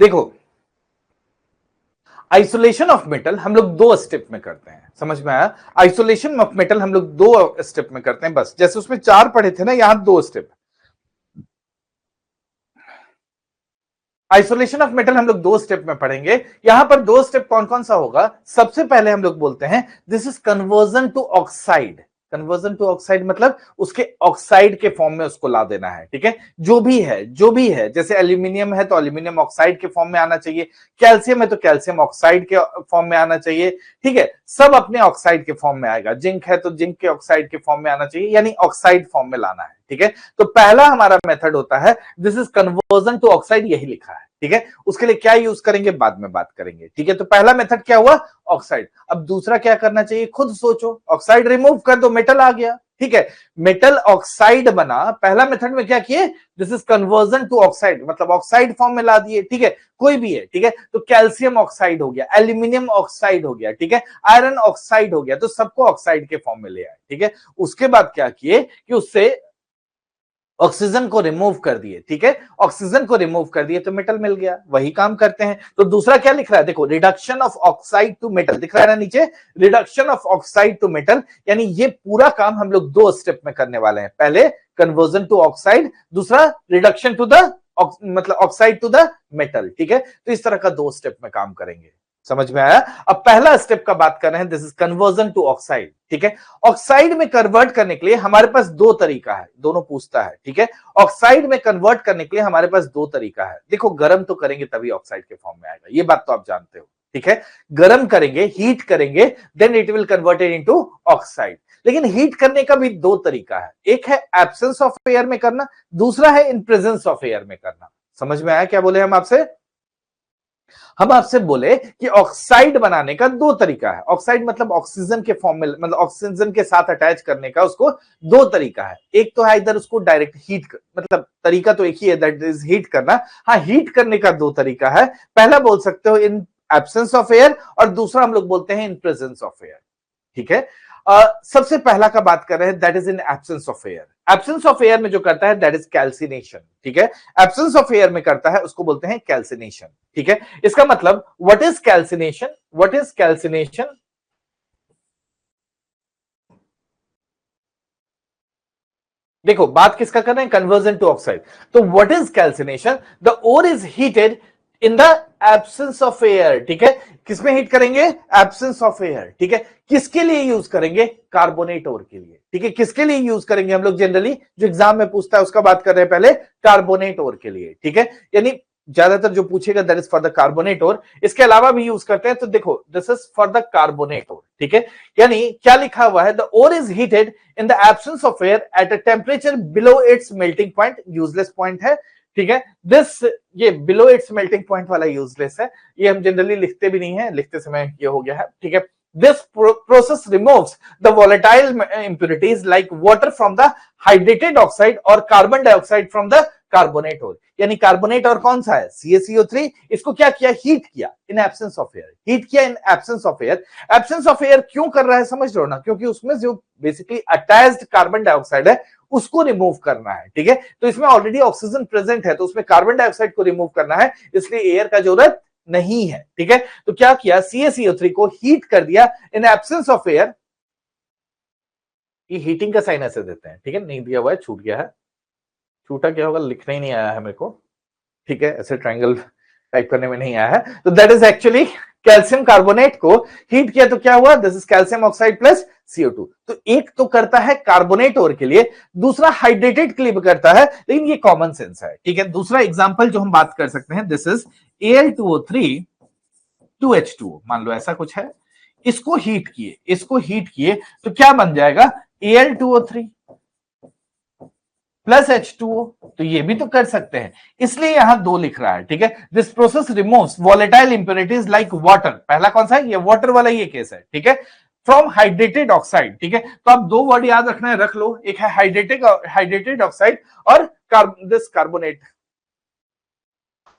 देखो आइसोलेशन ऑफ मेटल हम लोग 2 स्टेप में करते हैं, समझ में आया। आइसोलेशन ऑफ मेटल हम लोग 2 स्टेप में करते हैं, बस जैसे उसमें 4 पढ़े थे ना, यहां 2 स्टेप। आइसोलेशन ऑफ मेटल हम लोग 2 स्टेप में पढ़ेंगे। यहां पर 2 स्टेप कौन कौन सा होगा, सबसे पहले हम लोग बोलते हैं this is conversion to oxide. Conversion to oxide मतलब उसके ऑक्साइड के फॉर्म में उसको ला देना है, ठीक है। जो भी है जैसे एल्यूमिनियम है तो एल्यूमिनियम ऑक्साइड के फॉर्म में आना चाहिए, कैल्शियम है तो कैल्शियम ऑक्साइड के फॉर्म में आना चाहिए, ठीक है। सब अपने ऑक्साइड के फॉर्म में आएगा। जिंक है तो जिंक के ऑक्साइड के फॉर्म में आना चाहिए, यानी ऑक्साइड फॉर्म में लाना है, ठीक है। तो पहला हमारा मेथड होता है this is conversion to oxide, यही लिखा है, ठीक है। उसके लिए क्या यूज करेंगे बाद में बात करेंगे, ठीक है। तो पहला मेथड क्या हुआ, ऑक्साइड। अब दूसरा क्या करना चाहिए, खुद सोचो। ऑक्साइड रिमूव कर दो, मेटल आ गया, ठीक है। मेटल ऑक्साइड बना। पहला मेथड में क्या किए, this is conversion to oxide, मतलब ऑक्साइड फॉर्म में ला दिए, ठीक है। कोई भी है, ठीक है। तो कैल्शियम ऑक्साइड हो गया, एल्यूमिनियम ऑक्साइड हो गया, ठीक है, आयरन ऑक्साइड हो गया, तो सबको ऑक्साइड के फॉर्म में ले आए, ठीक है। उसके बाद क्या किए कि उससे ऑक्सीजन को रिमूव कर दिए, ठीक है, ऑक्सीजन को रिमूव कर दिए तो मेटल मिल गया, वही काम करते हैं। तो दूसरा क्या लिख रहा है, देखो reduction of oxide to metal दिख रहा है ना नीचे, reduction of oxide to metal, यानी ये पूरा काम हम लोग दो स्टेप में करने वाले हैं, पहले कन्वर्जन टू ऑक्साइड, दूसरा रिडक्शन टू द मतलब ऑक्साइड टू द मेटल, ठीक है। तो इस तरह का दो स्टेप में काम करेंगे, समझ में आया। अब पहला स्टेप का बात कर रहे हैं, this is conversion to oxide, ठीक है। ऑक्साइड में कन्वर्ट करने के लिए हमारे पास दो तरीका है, दोनों पूछता है, ठीक है। ऑक्साइड में कन्वर्ट करने के लिए हमारे पास दो तरीका है, देखो गर्म तो करेंगे तभी ऑक्साइड के फॉर्म में आएगा, ये बात तो आप जानते हो, ठीक है। गर्म करेंगे, हीट करेंगे, then it will converted into oxide. लेकिन हीट करने का भी दो तरीका है, एक है एब्सेंस ऑफ एयर में करना, दूसरा है इन प्रेजेंस ऑफ एयर में करना। समझ में आया क्या बोले हम आपसे? हम आपसे बोले कि ऑक्साइड बनाने का दो तरीका है, ऑक्साइड मतलब ऑक्सीजन के फॉर्म में, मतलब ऑक्सीजन के साथ अटैच करने का उसको दो तरीका है। एक तो है इधर उसको डायरेक्ट हीट, मतलब तरीका तो एक ही है, दैट इज हीट करना। हाँ, हीट करने का दो तरीका है, पहला बोल सकते हो इन एब्सेंस ऑफ एयर और दूसरा हम लोग बोलते हैं इन प्रेजेंस ऑफ एयर, ठीक है। सबसे पहला का बात कर रहे हैं, that is in absence of air. Absence of air में जो करता है दैट इज कैल्सिनेशन, ठीक है। एब्सेंस ऑफ एयर में करता है उसको बोलते हैं कैल्सिनेशन, ठीक है। इसका मतलब what is calcination, what is calcination? देखो बात किसका कर रहे हैं, कन्वर्जन टू ऑक्साइड। तो what is calcination? The ore is heated in the absence of air, ठीक है। किसमें हीट करेंगे? एब्सेंस ऑफ एयर, ठीक है। किसके लिए यूज करेंगे? कार्बोनेट ओर के लिए, ठीक है। किसके लिए यूज करेंगे हम लोग जनरली, जो एग्जाम में पूछता है उसका बात कर रहे हैं पहले, कार्बोनेट ओर के लिए, ठीक है। यानी ज्यादातर जो पूछेगा that is for the carbonate ore, इसके अलावा भी यूज करते हैं, तो देखो this is for the carbonate ore, ठीक है। यानी क्या लिखा हुआ है, the ore is heated in the absence of air at a temperature below its melting point, useless point है, ठीक है। दिस, ये बिलो इट्स मेल्टिंग पॉइंट वाला यूजलेस है, ये हम जनरली लिखते भी नहीं है, लिखते समय ये हो गया है, ठीक है। This process removes the volatile impurities like water from the hydrated oxide or carbon dioxide from the carbonate ore। यानी कार्बोनेट और कौन सा है, CaCO3, इसको क्या किया, हीट किया in absence of air, heat किया in absence of air. Absence of air क्यों कर रहा है समझ लो ना, क्योंकि उसमें जो बेसिकली अटैच्ड कार्बन डाइऑक्साइड है उसको रिमूव करना है, ठीक है। तो इसमें ऑलरेडी ऑक्सीजन प्रेजेंट है, तो उसमें कार्बन डाइऑक्साइड को रिमूव करना है, इसलिए एयर का जरूरत नहीं है, ठीक है। तो क्या किया, CaCO3 को हीट कर दिया इन एब्सेंस ऑफ एयर। ये हीटिंग का साइन ऐसे देते हैं, ठीक है, नहीं दिया हुआ है, छूट गया है, छूटा क्या होगा, लिखना ही नहीं आया है मेरे को, ठीक है, ऐसे ट्रायंगल टाइप करने में नहीं आया है। तो that is actually calcium carbonate को हीट किया तो क्या हुआ, this is calcium oxide plus CO2। तो एक तो करता है कार्बोनेट ओर के लिए, दूसरा हाइड्रेटेड के लिए करता है, लेकिन ये कॉमन सेंस है, ठीक है। दूसरा एग्जांपल जो हम बात कर सकते हैं, दिस इज Al2O3 2H2O, मान लो ऐसा कुछ है, इसको हीट किए, इसको हीट किए तो क्या बन जाएगा, Al2O3 प्लस H2O। तो ये भी तो कर सकते हैं, इसलिए यहां दो लिख रहा है, ठीक है। This process removes volatile impurities like water, पहला कौन सा है, ये वाटर वाला ये केस है, ठीक है, फ्रॉम हाइड्रेटेड ऑक्साइड, ठीक है। तो आप दो वर्ड याद रखना है, रख लो, एक है हाइड्रेटेड ऑक्साइड और दिस कार्बोनेट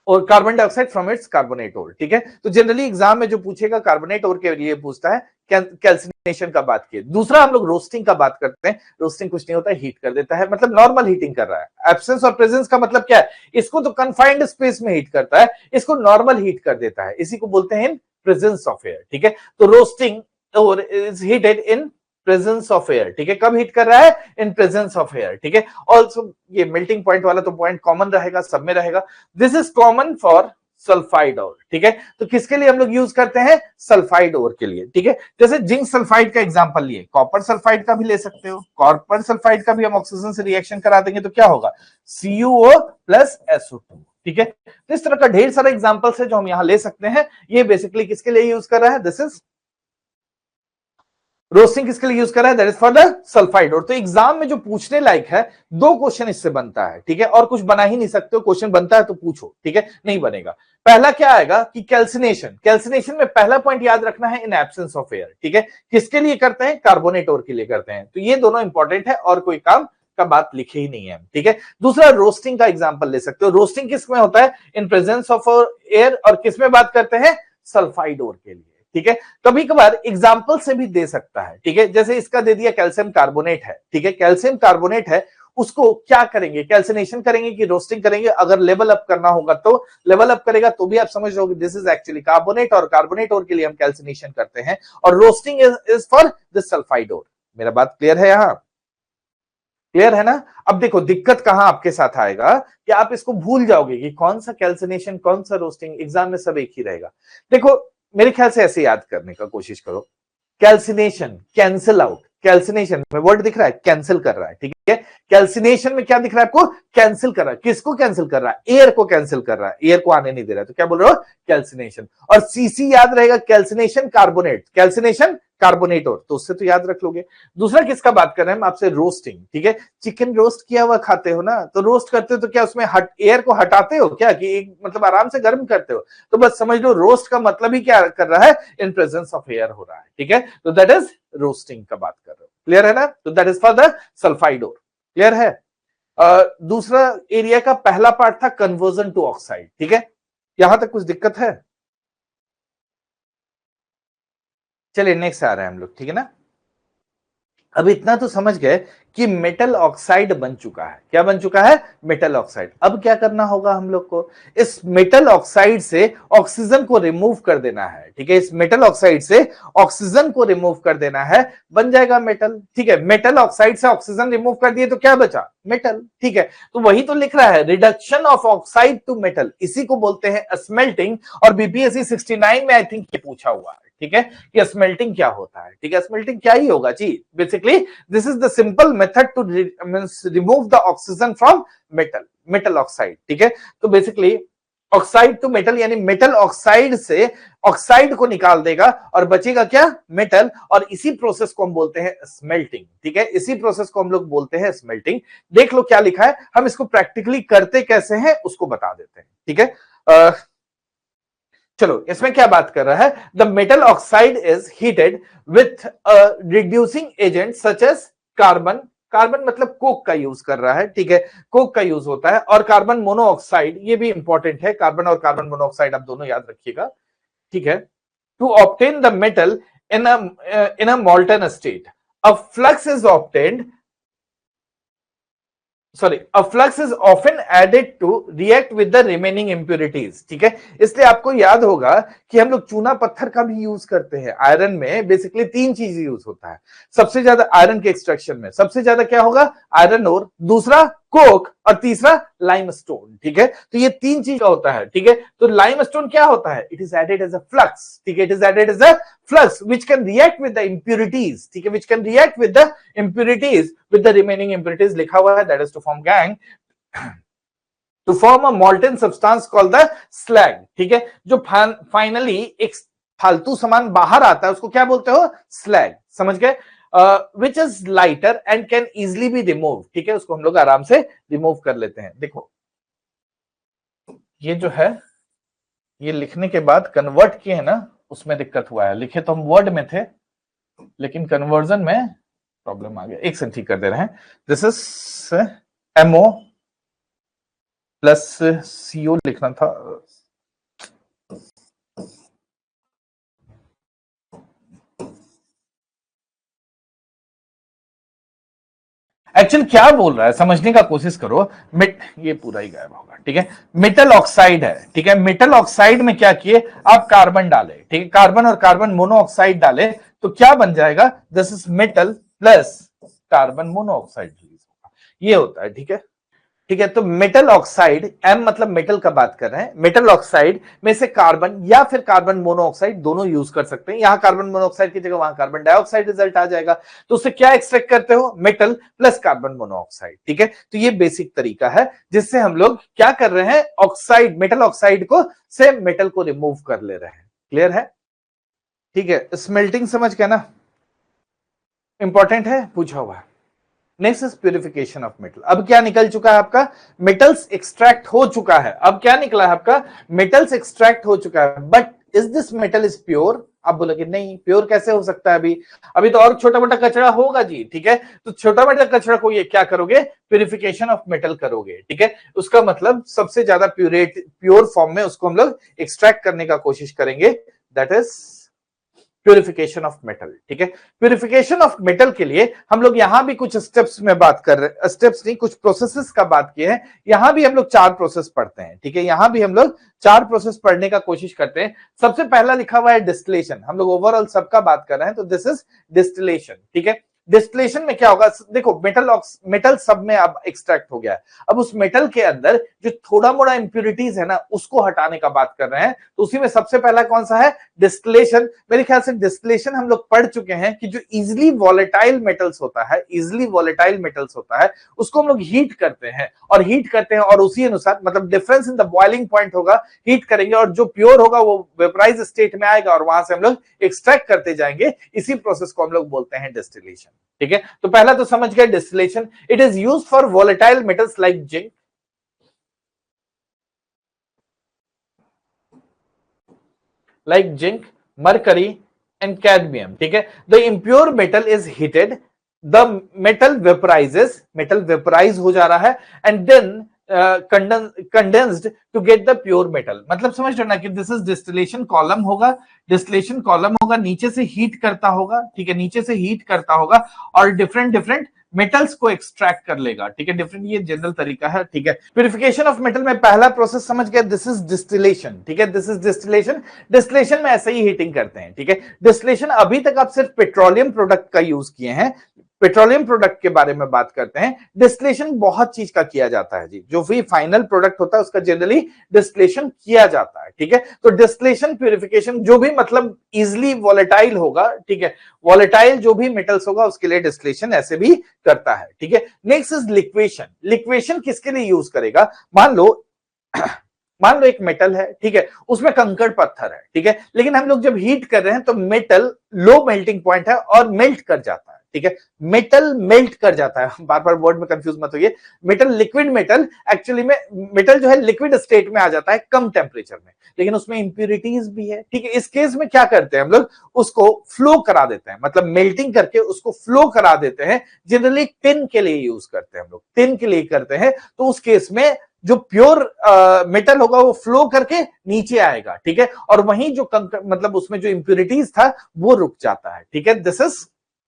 और carbon dioxide from its carbonate ore, ठीक है। तो जनरली एग्जाम में जो पूछेगा कार्बोनेट ओर के लिए पूछता है, कैल्सिनेशन का बात किए। दूसरा हम लोग रोस्टिंग का बात करते हैं, रोस्टिंग कुछ नहीं होता है, हीट कर देता है, मतलब नॉर्मल हीटिंग कर रहा है। एब्सेंस और प्रेजेंस का मतलब क्या है, इसको तो कन्फाइंड स्पेस में हीट करता है, इसको नॉर्मल हीट कर देता है, इसी को बोलते हैं इन प्रेजेंस ऑफ एयर, ठीक है। तो रोस्टिंग और is heated in presence of air, ठीक है। कब हीट कर रहा है, इन प्रेजेंस ऑफ एयर, ठीक है। ऑल्सो ये मेल्टिंग पॉइंट वाला तो पॉइंट कॉमन रहेगा, सब में रहेगा। This is common for sulphide ore, ठीक है। तो किसके लिए हम लोग यूज करते हैं, सल्फाइड ओर के लिए, ठीक है। जैसे जिंक सल्फाइड का एग्जांपल लिए, कॉपर सल्फाइड का भी ले सकते हो, कॉपर सल्फाइड का भी हम ऑक्सीजन से रिएक्शन करा देंगे तो क्या होगा, CuO प्लस SO2, ठीक है। तो इस तरह का ढेर सारा एग्जांपल्स है जो हम यहां ले सकते हैं। ये बेसिकली किसके लिए यूज कर रहा है, दिस इज रोस्टिंग किसके लिए यूज कर रहा है, that is for the sulphide ore. तो एग्जाम में जो पूछने लायक है, दो क्वेश्चन इससे बनता है, ठीक है, और कुछ बना ही नहीं सकते हो, क्वेश्चन बनता है तो पूछो, ठीक है, नहीं बनेगा। पहला क्या आएगा कि कैल्सिनेशन, कैल्सिनेशन में पहला पॉइंट याद रखना है, इन एब्सेंस ऑफ एयर, ठीक है। किसके लिए करते हैं, कार्बोनेट ओर के लिए करते हैं। तो ये दोनों इंपॉर्टेंट है और कोई काम का बात लिखे ही नहीं है, ठीक है। दूसरा रोस्टिंग का एग्जांपल ले सकते हो, रोस्टिंग किसमें होता है, इन प्रेजेंस ऑफ एयर, और किसमें बात करते हैं, सल्फाइड ओर के लिए, ठीक है। कभी कभार एग्जाम्पल से भी दे सकता है, ठीक है। जैसे इसका दे दिया कैल्शियम कार्बोनेट है, ठीक है, कैल्शियम कार्बोनेट है, उसको क्या करेंगे, कैल्सिनेशन करेंगे कि रोस्टिंग करेंगे? अगर लेवल अप करना होगा तो लेवल अप करेगा तो भी आप समझ रहे हो दिस इज एक्चुअली कार्बोनेट, और कार्बोनेट ओर के लिए हम कैल्सिनेशन करते हैं, और roasting is for this sulphide ore. मेरा बात क्लियर है? यहां क्लियर है ना? अब देखो दिक्कत कहां आपके साथ आएगा कि आप इसको भूल जाओगे कि कौन सा कैल्सिनेशन कौन सा रोस्टिंग, एग्जाम में सब एक ही रहेगा। देखो मेरे ख्याल से ऐसे याद करने का कोशिश करो, कैल्सिनेशन कैंसिल आउट, कैल्सिनेशन में वर्ड दिख रहा है कैंसिल कर रहा है, ठीक है? कैल्सिनेशन में क्या दिख रहा है आपको? कैंसिल कर रहा है। किसको कैंसिल कर रहा है? एयर को कैंसिल कर रहा है, एयर को आने नहीं दे रहा है, तो क्या बोल रहे हो? कैल्सिनेशन। और सीसी याद रहेगा, कैल्सिनेशन कार्बोनेट, कैल्सिनेशन कार्बोनेट, और तो उससे तो याद रख लोगे। दूसरा किसका बात कर रहे हैं हम आपसे? रोस्टिंग, ठीक है? चिकन रोस्ट किया हुआ खाते हो ना, तो रोस्ट करते हो तो क्या उसमें एयर को हटाते हो क्या, कि एक मतलब आराम से गर्म करते हो? तो बस समझ लो रोस्ट का मतलब ही क्या कर रहा है? इन प्रेजेंस ऑफ एयर हो रहा है, ठीक है? तो दैट इज रोस्टिंग का बात कर रहे हो, क्लियर है ना? तो that is for the sulphide ore, clear है? दूसरा एरिया का पहला पार्ट था कन्वर्जन टू ऑक्साइड, ठीक है? यहां तक कुछ दिक्कत है? चलिए नेक्स्ट आ रहे हैं हम लोग, ठीक है ना? अब इतना तो समझ गए कि मेटल ऑक्साइड बन चुका है। क्या बन चुका है? Metal oxide. अब क्या करना होगा हम लोग को? इस मेटल ऑक्साइड से ऑक्सीजन को रिमूव कर देना है, ठीक है? इस मेटल ऑक्साइड से ऑक्सीजन को रिमूव कर देना है, बन जाएगा मेटल, ठीक है? मेटल ऑक्साइड से ऑक्सीजन रिमूव कर दिए तो क्या बचा? मेटल, ठीक है? तो वही तो लिख रहा है, reduction of oxide to metal, इसी को बोलते हैं स्मेल्टिंग। और बीपीएससी 69 में आई थिंक ये पूछा हुआ है, ठीक है? कि स्मेल्टिंग क्या होता है, ठीक है? स्मेल्टिंग क्या ही होगा जी? Basically this is the simple method to remove the oxygen from metal, metal oxide, ठीक है? तो बेसिकली ऑक्साइड टू मेटल, यानी मेटल ऑक्साइड से ऑक्साइड को निकाल देगा और बचेगा क्या? मेटल। और इसी प्रोसेस को हम बोलते हैं स्मेल्टिंग, ठीक है? इसी प्रोसेस को हम लोग बोलते हैं स्मेल्टिंग। देख लो क्या लिखा है, हम इसको प्रैक्टिकली करते कैसे हैं उसको बता देते हैं, ठीक है? चलो इसमें क्या बात कर रहा है? The metal oxide is heated with reducing agent such as carbon, carbon मतलब कोक का यूज कर रहा है, ठीक है? कोक का यूज होता है। और कार्बन मोनोऑक्साइड, ये भी इंपॉर्टेंट है, कार्बन और कार्बन मोनोऑक्साइड आप दोनों याद रखिएगा, ठीक है? To obtain the metal in a molten state, a flux is obtained, sorry, a flux is often added to react with the remaining impurities, ठीक है? इसलिए आपको याद होगा कि हम लोग चूना पत्थर का भी यूज करते हैं। आयरन में बेसिकली तीन चीज यूज होता है सबसे ज्यादा आयरन के एक्सट्रैक्शन में। सबसे ज्यादा क्या होगा? आयरन ओर, दूसरा कोक, और तीसरा लाइमस्टोन, ठीक है? तो ये तीन चीज होता है, ठीक है? तो लाइमस्टोन क्या होता है? It is added as a flux, ठीक है? It is added as a flux which can react with the impurities, ठीक है? which can react with the impurities with the remaining impurities, लिखा हुआ है, that is to form gang, to form a molten substance called the slag, ठीक है? जो finally एक फालतू सामान बाहर आता है उसको क्या बोलते हो? slag, समझ गए? which is lighter and can easily be removed, ठीक है? उसको हम लोग आराम से रिमूव कर लेते हैं। देखो ये जो है, ये लिखने के बाद कन्वर्ट किए है ना, उसमें दिक्कत हुआ है। लिखे तो हम वर्ड में थे लेकिन कन्वर्जन में प्रॉब्लम आ गया। एक सेकंड ठीक कर दे रहे हैं। This is MO plus CO लिखना था। एक्चुअल क्या बोल रहा है समझने का कोशिश करो। ये पूरा ही गायब होगा, ठीक है? मेटल ऑक्साइड है, ठीक है? मेटल ऑक्साइड में क्या किए आप? कार्बन डाले, ठीक है? कार्बन और कार्बन मोनोऑक्साइड डाले तो क्या बन जाएगा? This is metal plus carbon monoxide, ये होता है, ठीक है? ठीक है, तो मेटल ऑक्साइड, एम मतलब मेटल का बात कर रहे हैं, मेटल ऑक्साइड में से कार्बन या फिर कार्बन मोनोऑक्साइड दोनों यूज कर सकते हैं। यहां कार्बन मोनोऑक्साइड की जगह वहां कार्बन डाइऑक्साइड रिजल्ट आ जाएगा। तो उससे क्या एक्सट्रैक्ट करते हो? मेटल प्लस कार्बन मोनोऑक्साइड, ठीक है? तो ये बेसिक तरीका है जिससे हम लोग क्या कर रहे हैं? ऑक्साइड, मेटल ऑक्साइड को से मेटल को रिमूव कर ले रहे हैं। क्लियर है? ठीक है, स्मेल्टिंग समझ गए ना? इंपॉर्टेंट है, पूछा हुआ है। Next is purification of metal. अब क्या निकल चुका है आपका? मेटल्स एक्सट्रैक्ट हो चुका है। अब क्या निकला है आपका? मेटल्स एक्सट्रैक्ट हो चुका है, but is this metal is pure? आप बोलोगे नहीं, प्योर कैसे हो सकता है? अभी तो और छोटा मोटा कचरा होगा जी, ठीक है? तो छोटा मोटा कचरा को ये क्या करोगे? प्यूरिफिकेशन ऑफ मेटल करोगे, ठीक है? उसका मतलब सबसे ज्यादा प्योर फॉर्म में उसको हम लोग एक्सट्रैक्ट करने का कोशिश करेंगे, that is purification of metal. ठीक है, प्यूरिफिकेशन ऑफ मेटल के लिए हम लोग यहां भी कुछ स्टेप्स में बात कर रहे हैं, स्टेप्स नहीं कुछ प्रोसेसेस का बात किए हैं। यहां भी हम लोग 4 प्रोसेस पढ़ते हैं। ठीक है, यहां भी हम लोग 4 प्रोसेस पढ़ने का कोशिश करते हैं। सबसे पहला लिखा हुआ है डिस्टिलेशन, हम लोग ओवरऑल सबका बात कर रहे हैं, तो दिस इज डिस्टिलेशन। ठीक है, डिस्टिलेशन में क्या होगा, देखो मेटल सब में अब एक्सट्रैक्ट हो गया है। अब उस मेटल के अंदर जो थोड़ा मोड़ा इंप्यूरिटीज है ना, उसको हटाने का बात कर रहे हैं। तो उसी में सबसे पहला कौन सा है, डिस्टिलेशन। मेरे ख्याल से डिस्टिलेशन हम लोग पढ़ चुके हैं कि जो इजिली वॉलेटाइल मेटल्स होता है, इजिली वॉलेटाइल मेटल्स होता है, उसको हम लोग हीट करते हैं और उसी अनुसार मतलब difference in the boiling point होगा, हीट करेंगे और जो प्योर होगा वो वेपराइज स्टेट में आएगा और वहां से हम लोग एक्सट्रैक्ट करते जाएंगे। इसी प्रोसेस को हम लोग बोलते हैं डिस्टिलेशन। ठीक है, तो पहला तो समझ गए distillation. It is used for volatile metals like zinc, mercury and cadmium. ठीक है, the impure metal is heated, the metal vaporize हो जा रहा है and then condensed to get the pure metal. मतलब समझ रहे ना कि दिस इज डिस्टिलेशन कॉलम होगा, नीचे से हीट करता होगा। ठीक है, नीचे से हीट करता होगा और डिफरेंट मेटल्स को एक्सट्रैक्ट कर लेगा। ठीक है, डिफरेंट ये जनरल तरीका है। ठीक है, प्यूरिफिकेशन ऑफ मेटल में पहला प्रोसेस समझ गया, दिस इज डिस्टिलेशन। ठीक है, दिस इज डिस्टिलेशन में ऐसे ही हीटिंग करते हैं। ठीक है, डिस्टिलेशन अभी तक आप सिर्फ पेट्रोलियम प्रोडक्ट का यूज किए हैं, पेट्रोलियम प्रोडक्ट के बारे में बात करते हैं। डिस्टिलेशन बहुत चीज का किया जाता है जी, जो भी फाइनल प्रोडक्ट होता है उसका जनरली डिस्टिलेशन किया जाता है। ठीक है, तो डिस्टिलेशन प्यूरिफिकेशन जो भी मतलब इजिली वॉलेटाइल होगा, ठीक है, वॉलेटाइल जो भी मेटल्स होगा उसके लिए डिस्टिलेशन ऐसे भी करता है। ठीक है, नेक्स्ट इज लिक्वेशन। लिक्वेशन किसके लिए यूज करेगा, मान लो एक मेटल है, ठीक है, उसमें कंकड़ पत्थर है, ठीक है, लेकिन हम लोग जब हीट कर रहे हैं तो मेटल लो मेल्टिंग पॉइंट है और मेल्ट कर जाता है। ठीक है, मेटल मेल्ट कर जाता है, बार बार वर्ड में कंफ्यूज मत होइए। लिक्विड मेटल एक्चुअली में मेटल जो है लिक्विड स्टेट में आ जाता है कम टेम्परेचर में, लेकिन उसमें इंप्यूरिटीज भी है। ठीक है, इस केस में क्या करते हैं हम लोग, उसको फ्लो करा देते हैं, मतलब मेल्टिंग करके उसको फ्लो करा देते हैं। जनरली टिन के लिए यूज करते हैं हम लोग, टिन के लिए करते हैं। तो उस केस में जो प्योर मेटल होगा वो फ्लो करके नीचे आएगा। ठीक है, और वहीं जो मतलब उसमें जो इंप्यूरिटीज था वो रुक जाता है। ठीक है, दिस इज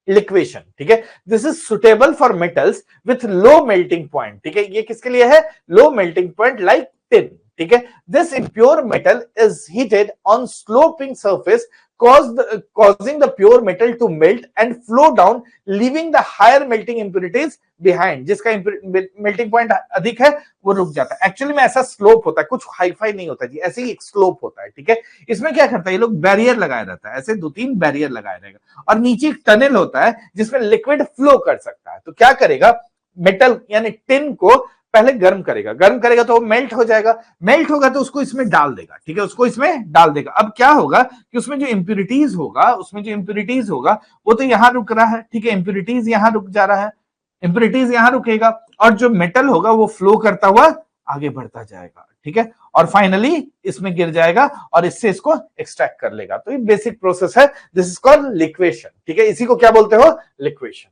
लिक्वेशन। ठीक है, this is suitable for metals with low melting point. ठीक है, ये किसके लिए है, low melting point like tin. ठीक है, this impure metal is heated on sloping surface causing the pure metal to melt and flow down, leaving the higher melting impurities behind। जिसका melting point अधिक है वो रुक जाता है। एक्चुअली में ऐसा स्लोप होता है, कुछ हाईफाई नहीं होता जी, ऐसे ही एक स्लोप होता है। ठीक है, इसमें क्या करता है, ये लोग बैरियर लगाया रहता है, ऐसे 2-3 बैरियर लगाया रहेगा और नीचे एक टनल होता है जिसमें लिक्विड फ्लो कर सकता है। तो क्या करेगा, मेटल यानी टिन को पहले गर्म करेगा तो वो मेल्ट हो जाएगा, मेल्ट होगा तो उसको इसमें डाल देगा। ठीक है, उसको इसमें डाल देगा। अब क्या होगा कि उसमें जो इंप्यूरिटीज होगा वो तो यहां रुक रहा है। ठीक है, इंप्यूरिटीज यहां रुक जा रहा है, इंप्यूरिटीज यहां रुकेगा और जो मेटल होगा वो फ्लो करता हुआ आगे बढ़ता जाएगा। ठीक है, और फाइनली इसमें गिर जाएगा और इससे इसको एक्सट्रैक्ट कर लेगा। तो ये बेसिक प्रोसेस है, दिस इज कॉल्ड लिक्वेशन। ठीक है, इसी को क्या बोलते हो, लिक्वेशन।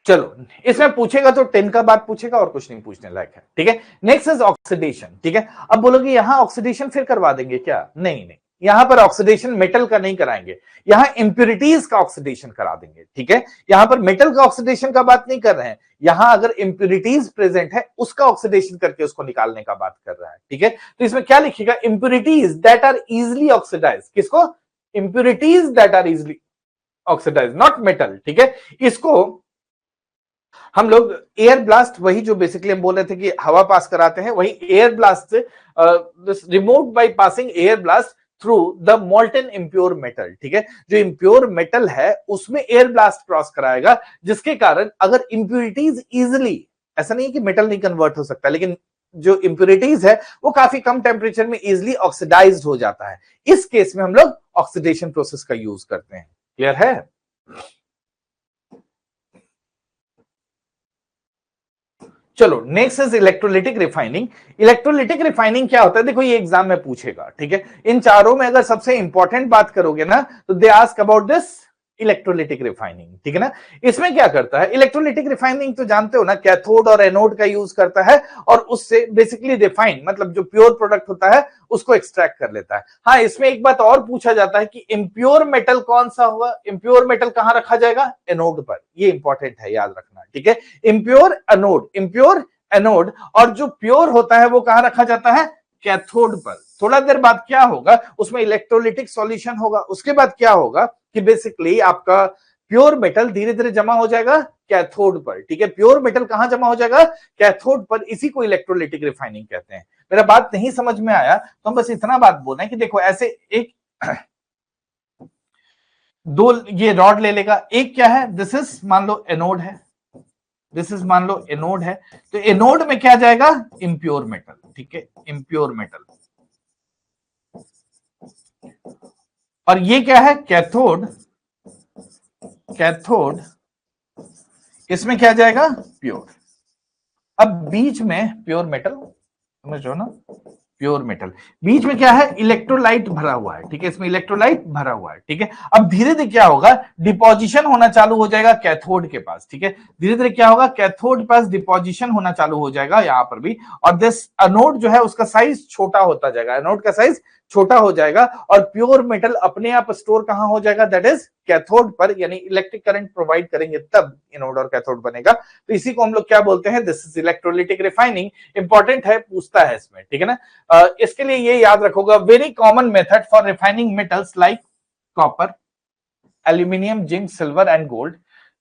चलो, इसमें पूछेगा तो टिन का बात पूछेगा और कुछ नहीं पूछने लायक है। ठीक है, नेक्स्ट इज ऑक्सीडेशन। ठीक है, अब बोलोगे यहां ऑक्सीडेशन फिर करवा देंगे क्या, नहीं, यहां पर ऑक्सीडेशन मेटल का नहीं कराएंगे, यहां इंप्यूरिटीज का ऑक्सीडेशन करा देंगे। ठीक है, यहां पर मेटल का ऑक्सीडेशन का बात नहीं कर रहे हैं, यहां अगर इंप्यूरिटीज प्रेजेंट है उसका ऑक्सीडेशन करके उसको निकालने का बात कर रहा है। ठीक है, तो इसमें क्या लिखिएगा, impurities that are easily oxidize. किसको, impurities that are easily oxidize, not metal. ठीक है, इसको हम लोग एयर ब्लास्ट, वही जो बेसिकली हम बोल रहे थे कि हवा पास कराते हैं, वही एयर ब्लास्ट से remove by passing air blast through the molten impure metal. ठीक है, जो इम्प्योर मेटल है उसमें एयर ब्लास्ट क्रॉस कराएगा, जिसके कारण अगर इंप्यूरिटीज इजिली, ऐसा नहीं है कि मेटल नहीं कन्वर्ट हो सकता, लेकिन जो इंप्यूरिटीज है वो काफी कम टेम्परेचर में इजिली ऑक्सीडाइज्ड हो जाता है। इस केस में हम लोग ऑक्सीडेशन प्रोसेस का यूज करते हैं। क्लियर है, चलो next is electrolytic refining. Electrolytic refining क्या होता है, देखो ये एग्जाम में पूछेगा। ठीक है, इन चारों में अगर सबसे इंपॉर्टेंट बात करोगे ना तो they ask about this electrolytic refining, ठीक है ना। इसमें क्या करता है इलेक्ट्रोलिटिक रिफाइनिंग, तो जानते हो ना, कैथोड और एनोड का यूज करता है और उससे बेसिकली रिफाइन मतलब जो प्योर प्रोडक्ट होता है उसको एक्सट्रैक्ट कर लेता है। हाँ, इसमें एक बात और पूछा जाता है कि इम्प्योर मेटल कौन सा होगा, इम्प्योर मेटल कहां रखा जाएगा, एनोड पर। ये इंपॉर्टेंट है, याद रखना, ठीक है। इम्प्योर एनोड, इम्प्योर एनोड, और जो प्योर होता है वो कहां रखा जाता है, कैथोड पर। थोड़ा देर बाद क्या होगा, उसमें इलेक्ट्रोलिटिक सॉल्यूशन होगा, उसके बाद क्या होगा कि बेसिकली आपका प्योर मेटल धीरे धीरे जमा हो जाएगा कैथोड पर, ठीक है। प्योर मेटल कहां जमा हो जाएगा, कैथोड पर। इसी को इलेक्ट्रोलिटिक रिफाइनिंग कहते हैं। मेरा बात नहीं समझ में आया तो हम बस इतना बात बोल रहे हैं कि देखो ऐसे एक दो ये रॉड ले लेगा, एक क्या है, दिस इज मान लो एनोड है, दिस इज मान लो एनोड है, तो एनोड में क्या जाएगा, इम्प्योर मेटल, ठीक है, इम्प्योर मेटल। और ये क्या है, कैथोड, कैथोड, इसमें क्या जाएगा, प्योर। अब बीच में प्योर मेटल, समझो ना, प्योर मेटल, बीच में क्या है, इलेक्ट्रोलाइट भरा हुआ है, ठीक है, इसमें इलेक्ट्रोलाइट भरा हुआ है, ठीक है। अब धीरे धीरे क्या होगा, डिपोजिशन होना चालू हो जाएगा कैथोड के पास, ठीक है। धीरे धीरे क्या होगा, कैथोड के पास डिपोजिशन होना चालू हो जाएगा यहां पर भी, और दिस एनोड जो है उसका साइज छोटा होता जाएगा, एनोड का साइज छोटा हो जाएगा, और प्योर मेटल अपने आप स्टोर कहां हो जाएगा, दैट इज कैथोड पर, यानी इलेक्ट्रिक करंट प्रोवाइड करेंगे तब एनोड और कैथोड बनेगा। तो इसी को हम लोग क्या बोलते हैं, this is electrolytic refining. Important है, पूछता है इसमें, ठीक है ना। इसके लिए ये याद रखोगा, very common method for refining metals like copper, aluminium, zinc, silver and gold.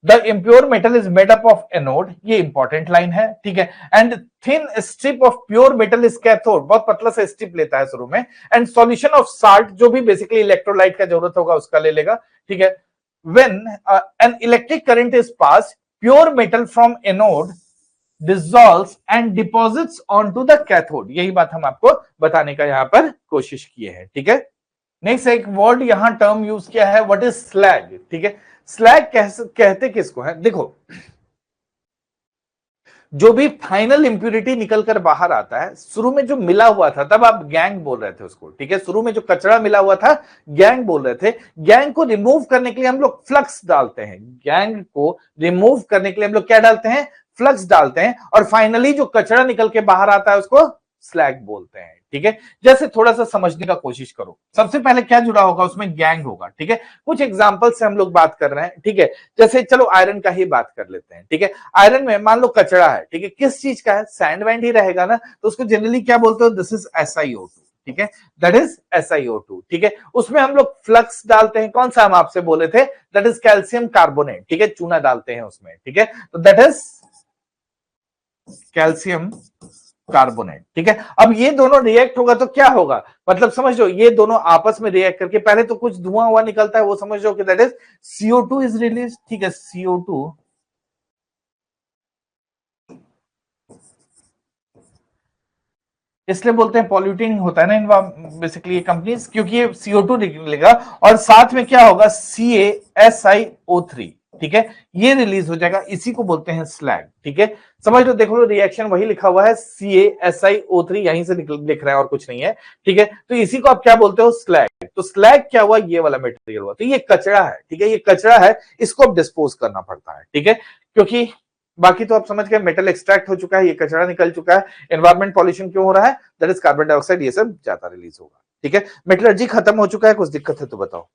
The impure metal is made up of anode, ये इंपॉर्टेंट लाइन है, ठीक है। And thin strip of pure metal is cathode, बहुत पतला सा strip लेता है शुरू में। एंड सॉल्यूशन ऑफ साल्ट, जो भी बेसिकली इलेक्ट्रोलाइट का जरूरत होगा उसका ले लेगा, ठीक है। When an electric current is pass, pure metal from anode dissolves and deposits onto the cathode। यही बात हम आपको बताने का यहां पर कोशिश किए हैं, ठीक है। नेक्स्ट एक वर्ड यहां टर्म यूज किया है, व्हाट इज स्लैग, ठीक है। स्लैग कहते किसको है, देखो जो भी फाइनल इंप्यूरिटी निकल कर बाहर आता है, शुरू में जो मिला हुआ था तब आप गैंग बोल रहे थे उसको, ठीक है। शुरू में जो कचरा मिला हुआ था गैंग बोल रहे थे। गैंग को रिमूव करने के लिए हम लोग फ्लक्स डालते हैं, गैंग को रिमूव करने के लिए हम लोग क्या डालते हैं, फ्लक्स डालते हैं, और फाइनली जो कचरा निकल के बाहर आता है उसको स्लैग बोलते हैं, ठीक है। जैसे थोड़ा सा समझने का कोशिश करो, सबसे पहले क्या जुड़ा होगा उसमें, गैंग होगा, ठीक है। कुछ एग्जांपल से हम लोग बात कर रहे हैं, ठीक है। जैसे चलो आयरन का ही बात कर लेते हैं, ठीक है। आयरन में मान लो कचरा है, ठीक है, किस चीज का है, सैंड वैंड ही रहेगा ना, तो उसको जनरली क्या बोलते हो, दिस इज SiO2, ठीक है, दैट इज SiO2, ठीक है। उसमें हम लोग फ्लक्स डालते हैं, कौन सा हम आपसे बोले थे, दैट इज कैल्शियम कार्बोनेट, ठीक है, चूना डालते हैं उसमें, ठीक है, तो दैट इज कैल्शियम कार्बोनेट, ठीक है। अब ये दोनों रिएक्ट होगा तो क्या होगा, मतलब समझ लो ये दोनों आपस में रिएक्ट करके पहले तो कुछ धुआं हुआ निकलता है, वो समझ लो कि that is CO2 is release, ठीक है। CO2 इसलिए बोलते हैं पॉल्यूटिंग होता है ना बेसिकली ये कंपनीज, क्योंकि ये CO2 निकलेगा, और साथ में क्या होगा, CaSiO3, ठीक है, ये रिलीज हो जाएगा, इसी को बोलते हैं स्लैग, ठीक है। समझ लो, देखो लो रिएक्शन वही लिखा हुआ है, CaSiO3 यहीं से लिख रहा है और कुछ नहीं है, ठीक है। तो इसी को आप क्या बोलते हो, स्लैग। तो स्लैग क्या हुआ, ये वाला मटेरियल हुआ, तो ये कचरा है, ठीक है, ये कचरा है, इसको अब डिस्पोज करना पड़ता है, ठीक है। क्योंकि बाकी तो आप समझ गए, मेटल एक्सट्रैक्ट हो चुका है, ये कचरा निकल चुका है, एनवायरमेंट पॉल्यूशन क्यों हो रहा है, दैट इज कार्बन डाइऑक्साइड, ये सब ज्यादा रिलीज होगा, ठीक है। मेटलर्जी खत्म हो चुका है, कुछ दिक्कत है तो बताओ।